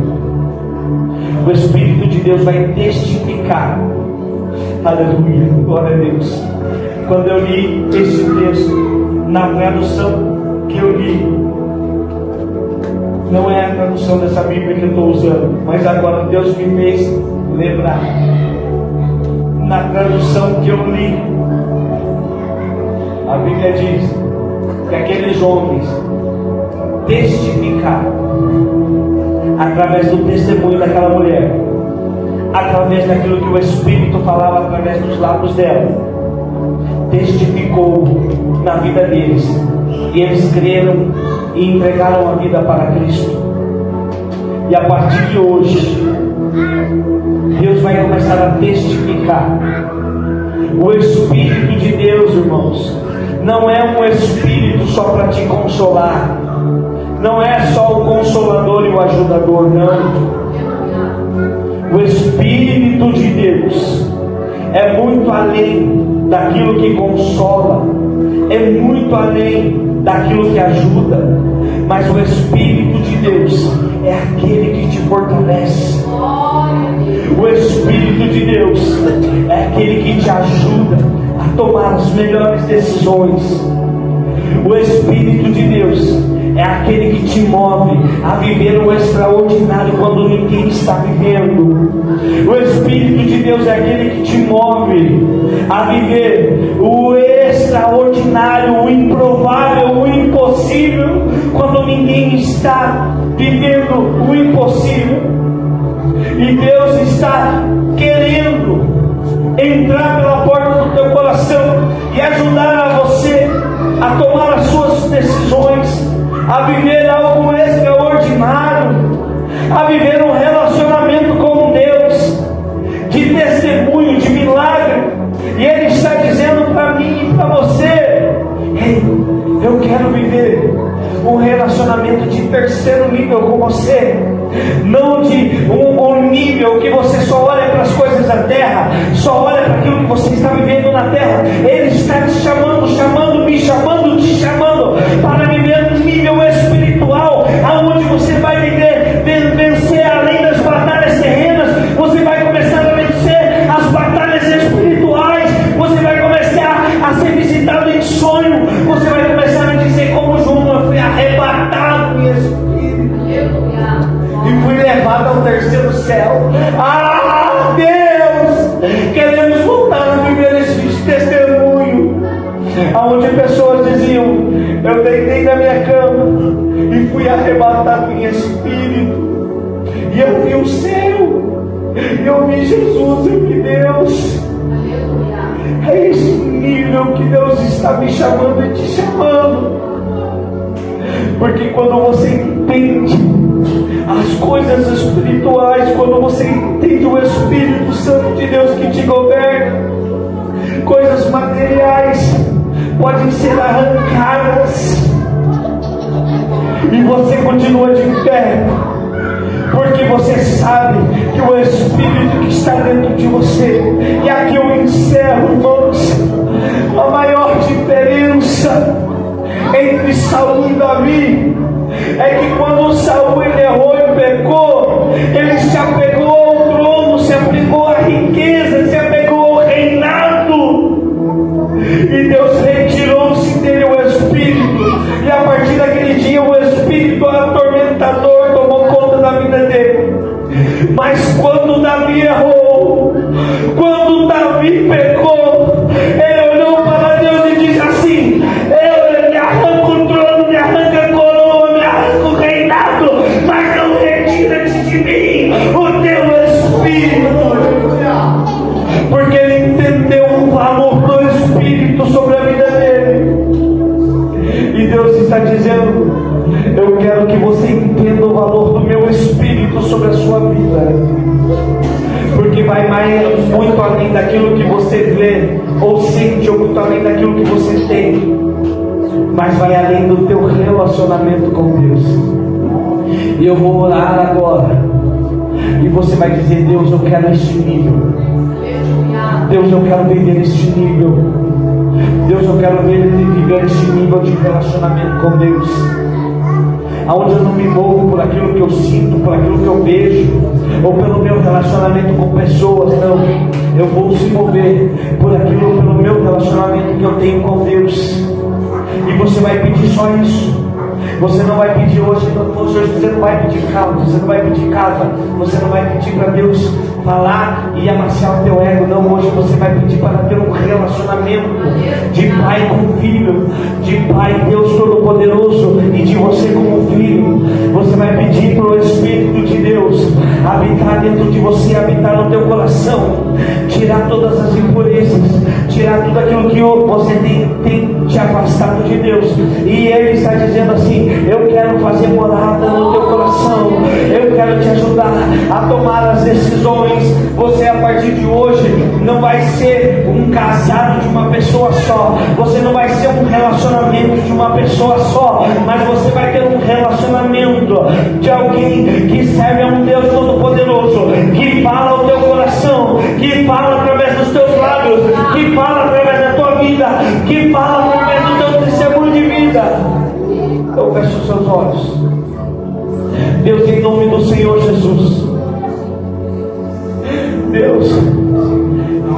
Speaker 1: O Espírito de Deus vai testificar. Aleluia, glória a Deus. Quando eu li esse texto, na tradução que eu li, não é a tradução dessa Bíblia que eu estou usando, mas agora Deus me fez lembrar. Na tradução que eu li, a Bíblia diz que aqueles homens testificaram através do testemunho daquela mulher, através daquilo que o Espírito falava através dos lábios dela, testificou na vida deles, e eles creram e entregaram a vida para Cristo. E a partir de hoje, Deus vai começar a testificar. O Espírito de Deus, irmãos, não é um Espírito só para te consolar, não é só o consolador e o ajudador, não. O Espírito de Deus é muito além daquilo que consola, é muito além daquilo que ajuda, mas o Espírito de Deus é aquele que te fortalece. O Espírito de Deus é aquele que te ajuda a tomar as melhores decisões. O Espírito de Deus é aquele que te move a viver o extraordinário quando ninguém está vivendo. O Espírito de Deus é aquele que te move a viver o extraordinário, o improvável, o impossível, quando ninguém está vivendo o impossível. E Deus está querendo entrar pela porta do teu coração e ajudar a você a tomar as suas decisões, a viver algo extraordinário, a viver um relacionamento com Deus, de testemunho, de milagre. E Ele está dizendo para mim e para você: ei, eu quero viver um relacionamento de terceiro nível com você, não de um nível que você só olha para as coisas da terra, só olha para aquilo que você está vivendo na terra. Ele está te chamando, me chamando, te chamando para viver um nível espiritual, aonde você vai vencer além das batalhas terrenas, você vai começar a vencer as batalhas espirituais, você vai começar a ser visitado em sonho, você vai começar a dizer como João: eu fui arrebatado em espírito e fui levado ao terceiro céu. Ah, Deus, queremos voltar a viver esse testemunho, aonde pessoas diziam: eu deitei na minha cama e fui arrebatado em espírito, e eu vi o céu, eu vi Jesus, eu vi Deus. É esse nível que Deus está me chamando e te chamando, porque quando você entende as coisas espirituais, quando você entende o Espírito Santo de Deus que te governa, coisas materiais podem ser arrancadas e você continua de pé, porque você você sabe que o Espírito que está dentro de você, e aqui eu encerro, irmãos, a maior diferença entre Saul e Davi é que quando Saul ele errou e pecou, ele se apegou ao trono, se apegou à riqueza, se apegou ao reinado, e Deus retirou-se dele o Espírito, e a partir daquele dia o Espírito atormentador tomou conta da vida dele. Mas quando Davi errou, quando Davi pecou, ele olhou para Deus e disse assim: eu me arranco o trono, me arranca a coroa, me arranca o reinado, mas não retira-te de mim o teu Espírito. Porque ele entendeu o valor do Espírito sobre a vida dele. E Deus está dizendo: eu quero que você entenda o valor do meu Espírito sobre a sua vida, porque vai muito além daquilo que você vê ou sente, ou muito além daquilo que você tem, mas vai além do teu relacionamento com Deus. E eu vou orar agora, e você vai dizer: Deus, eu quero este nível. Deus, eu quero viver este nível. Deus, eu quero viver este nível de relacionamento com Deus, aonde eu não me movo por aquilo que eu sinto, por aquilo que eu vejo, ou pelo meu relacionamento com pessoas. Não, eu vou se mover por aquilo, pelo meu relacionamento que eu tenho com Deus. E você vai pedir só isso. Você não vai pedir hoje, você não vai pedir carro, você não vai pedir casa, você não vai pedir para Deus falar e amaciar o teu ego. Não, hoje você vai pedir para ter um relacionamento de pai com filho, de pai Deus Todo-Poderoso e de você como filho. Você vai pedir para o Espírito de Deus habitar dentro de você, habitar no teu coração, tirar todas as impurezas, tirar tudo aquilo que você tem te afastado de Deus. E Ele está dizendo assim: eu quero fazer morada no teu coração, eu quero te ajudar a tomar as decisões. Você, a partir de hoje, não vai ser um casado de uma pessoa só, você não vai ser um relacionamento de uma pessoa só, mas você vai ter um relacionamento de alguém que serve a um Deus Todo-Poderoso, que fala ao teu coração, que fala através dos teus lábios, que fala através da tua vida, que fala através do teu testemunho de vida. Então feche os seus olhos. Deus, em nome do Senhor Jesus, Deus,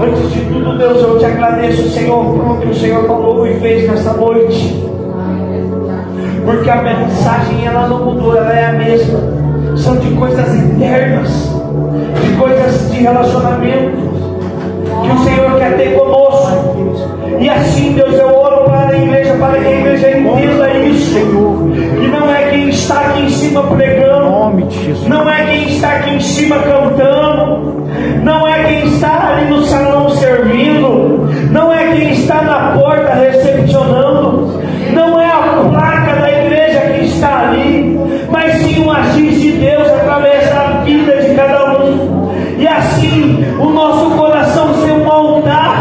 Speaker 1: antes de tudo, Deus, eu te agradeço, Senhor, por o que o Senhor falou e fez nessa noite, porque a mensagem ela não mudou, ela é a mesma. São de coisas eternas, de coisas de relacionamento que o Senhor quer ter conosco. E assim, Deus, eu oro para a igreja, para que a igreja entenda isso, que não é quem está aqui em cima pregando, não é quem está aqui em cima cantando, não é quem está ali no salão servindo, não é quem está na porta recepcionando, não é a placa da igreja que está ali, mas sim o agir de Deus através da vida de cada um. E assim o nosso coração ser um altar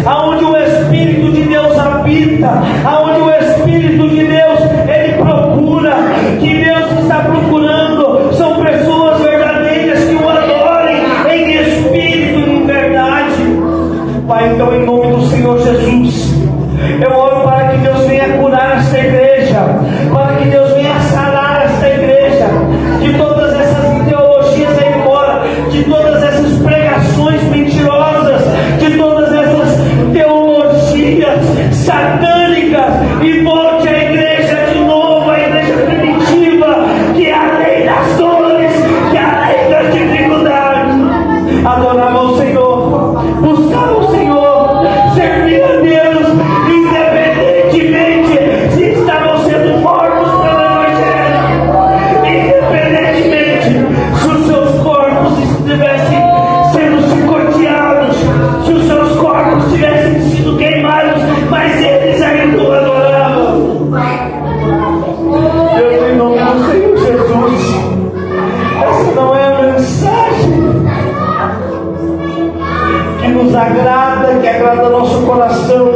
Speaker 1: aonde o Espírito de Deus habita, aonde o Espírito de Deus ele procura, que Deus está procurando são pessoas verdadeiras que o adorem em espírito e em verdade. Pai, então em nome do Senhor Jesus, eu oro para que Deus venha curar esta igreja, para que Deus venha sarar esta igreja de todas essas ideologias aí fora, de todas essas pregações mentirosas, de todas essas teologias satânicas, e volte à igreja de novo, a igreja primitiva, que é a lei das dores, que é a lei das dificuldades. Adorava o Senhor, buscava o Senhor, servia a Deus, independentemente se estavam sendo mortos pelo Evangelho, independentemente se os seus corpos estivessem sendo chicoteados, se os seus corpos tivessem sido queimados, mas eles ainda o adoravam. Deus, em nome do Senhor Jesus, essa não é a mensagem que nos agrada, que agrada o nosso coração,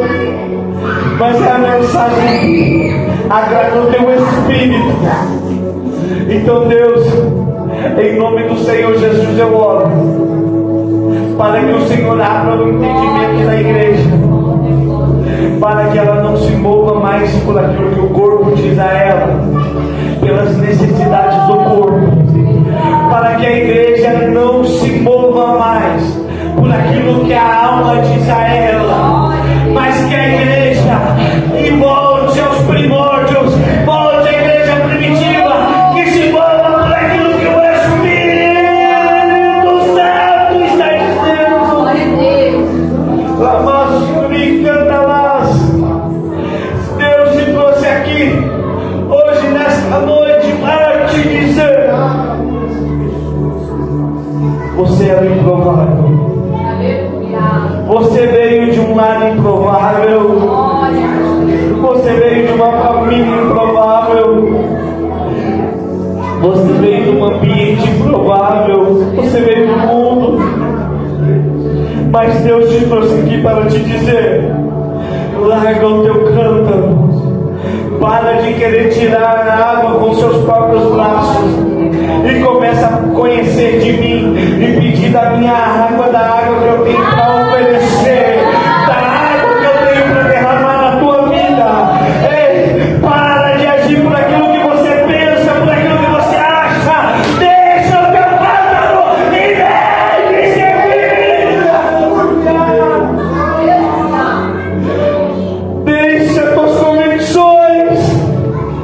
Speaker 1: mas é a mensagem que agrada o teu Espírito. Então, Deus, Em nome do Senhor Jesus eu oro, para que o Senhor abra o entendimento da igreja, para que ela não se mova mais por aquilo que o corpo diz a ela, pelas necessidades do corpo, para que a igreja não se mova mais por aquilo que a alma diz a ela, mas que a igreja volte aos primórdios, volte à igreja primitiva, que se mova por aquilo que o Espírito Santo está dizendo. Lamaço, canta-las. Deus te trouxe aqui hoje, nesta noite, para te dizer: você é improvável. Você veio de um lar improvável. Você veio de uma família improvável. Você veio de um ambiente improvável. Você veio do mundo. Mas Deus te trouxe aqui para te dizer: larga o teu cântaro. Para de querer tirar a água com seus próprios braços e começa a conhecer de mim e pedir da minha água, da água que eu tenho para oferecer, da água que eu tenho para derramar na tua vida. Ei, para de agir por aquilo que você pensa, por aquilo que você acha. Deixa o teu cântaro e vem me servir. Deixa tuas convicções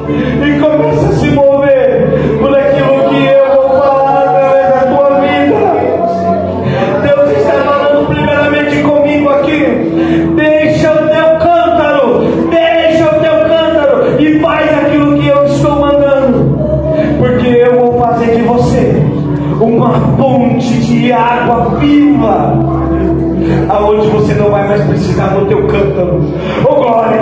Speaker 1: e começa a se mover por aquilo que eu vou falar através da tua vida. Deus está falando primeiramente comigo aqui. Deixa o teu cântaro e faz aquilo que eu estou mandando, porque eu vou fazer de você uma fonte de água viva, aonde você não vai mais precisar do teu cântaro, oh glória,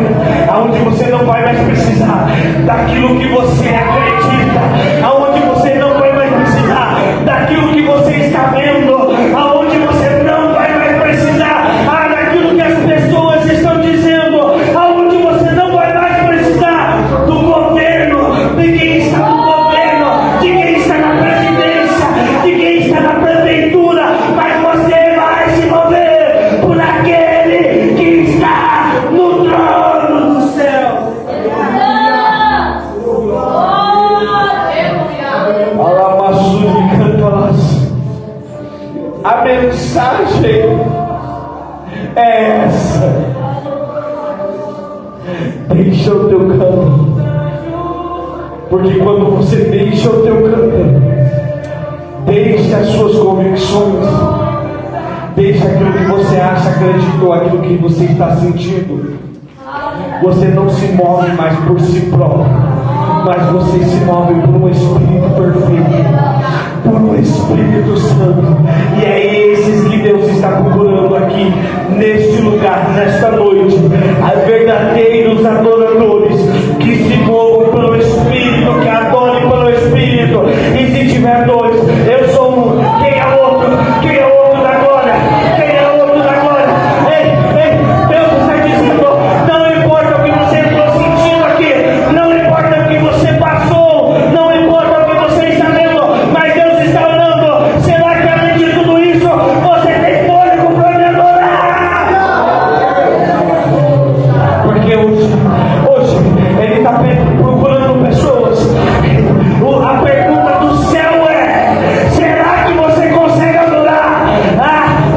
Speaker 1: aonde você não vai mais precisar daquilo que você acredita, aonde você não vai mais precisar daquilo que você está vendo, aonde você não vai mais precisar daquilo que as pessoas estão dizendo, aonde você não vai mais precisar do governo, de quem está no governo, de quem está na presidência, de quem está na prefeitura, mas você vai se mover por aquele que está no trono do céu. A mensagem é essa: deixa o teu cântaro, porque quando você deixa o teu cântaro, deixa as suas convicções, deixa aquilo que você acha, acreditou, aquilo que você está sentindo. Você não se move mais por si próprio, mas você se move por um Espírito perfeito, por um Espírito Santo. E é esses que Deus está procurando aqui, neste lugar, nesta noite. Verdadeiros adoradores que se movam pelo Espírito, que adorem pelo Espírito. E se tiver dois, eu sou um, quem é outro? Quem é outro da glória? Quem é outro da glória? Ei, Deus está dizendo: não importa o que você está sentindo aqui, não importa o que você passou, não importa o que você está vendo, mas Deus está orando. Será que além de tudo isso você tem fôlego para me adorar? Porque hoje Ele está procurando pessoas. A pergunta do céu é: será que você consegue adorar?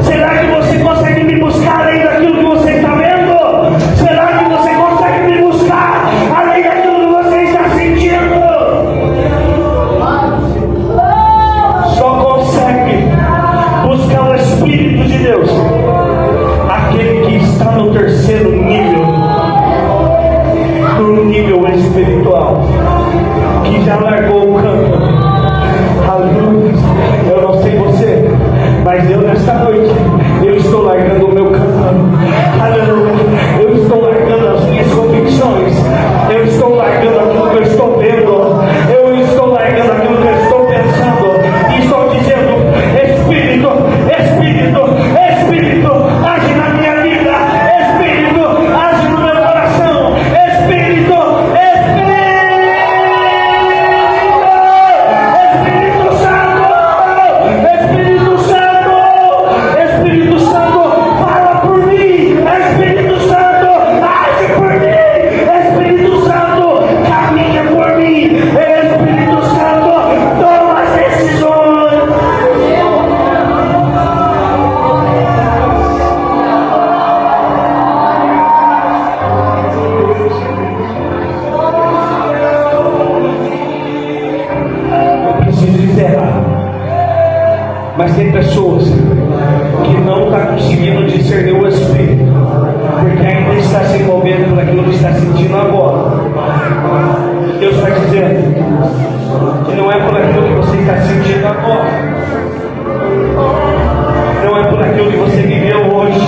Speaker 1: Será que você consegue me buscar além daquilo que você está vendo? Será que você consegue me buscar além daquilo que você está sentindo? Só consegue buscar o Espírito de Deus aquele que está no terceiro nível, no nível espiritual, que já largou o campo. Aleluia. Eu não sei você, mas eu nesta noite, eu estou largando o meu cântaro. Aleluia. Eu estou largando as minhas convicções. Eu estou largando aquilo que eu estou vendo. Eu estou largando aquilo que eu estou pensando. E estou dizendo: Espírito, Espírito, Espírito, age na minha vida. Espírito, age no meu coração. Espírito, Espírito. Mas tem pessoas que não estão conseguindo discernir o Espírito, porque ainda está se envolvendo por aquilo que está sentindo agora. Deus está dizendo que não é por aquilo que você está sentindo agora, não é por aquilo que você viveu hoje,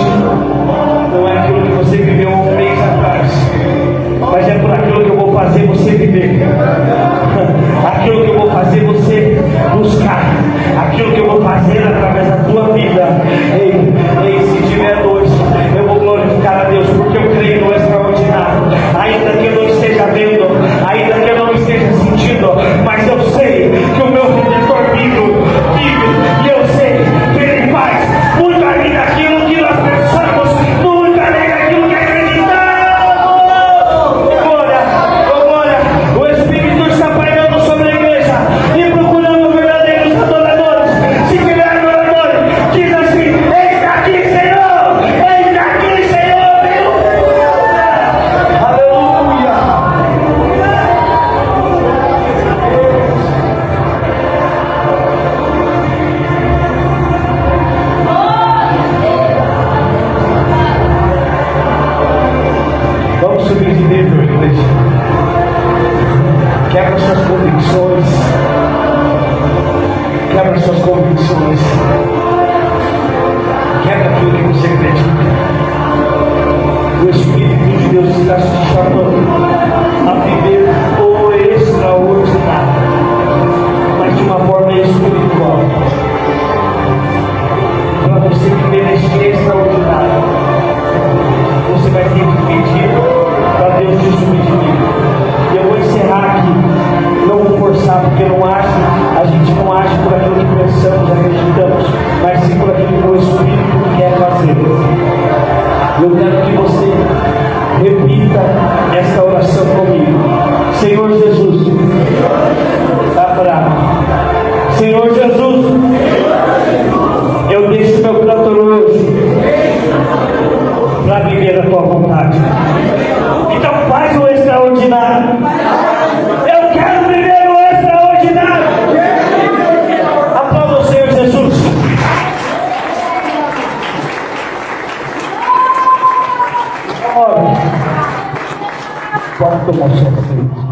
Speaker 1: não é aquilo que você viveu há um mês atrás, mas é por aquilo que eu vou fazer você viver, aquilo que eu vou fazer você buscar, aquilo que eu vou fazer através da tua vida. Ei, se tiver dois, eu vou glorificar a Deus, porque eu creio no extraordinário, ainda que eu não esteja vendo, ainda que eu não esteja sentindo, mas eu sei que o meu Redentor vive, e eu sei que Ele faz muito além daquilo que nós pensamos, muito além daquilo que acreditamos. Glória, o Espírito está pairando sobre a igreja e procurando verdadeiros adoradores. Se tiver adoradores, diz assim: eis aqui, Senhor, eis aqui, Senhor, aleluia. Vamos subir de nível, igreja. Quebra suas convicções. Quebra suas convicções. Quebra aquilo que você acredita. O Espírito de Deus está te chamando a viver o extraordinário, mas de uma forma espiritual. Para você viver este extraordinário, você vai ter que pedir para Deus te subir de nível. E eu vou encerrar aqui. Não vou forçar, porque a gente não age por aquilo que pensamos, acreditamos, mas sim por aquilo que o Espírito quer fazer. Eu quero que você repita esta oração comigo. Senhor Jesus, Senhor Jesus, eu deixo meu cantor hoje para viver a tua vontade. Então faz o extraordinário. Eu quero viver o extraordinário. Aplauda o Senhor Jesus. Pode tomar o seu.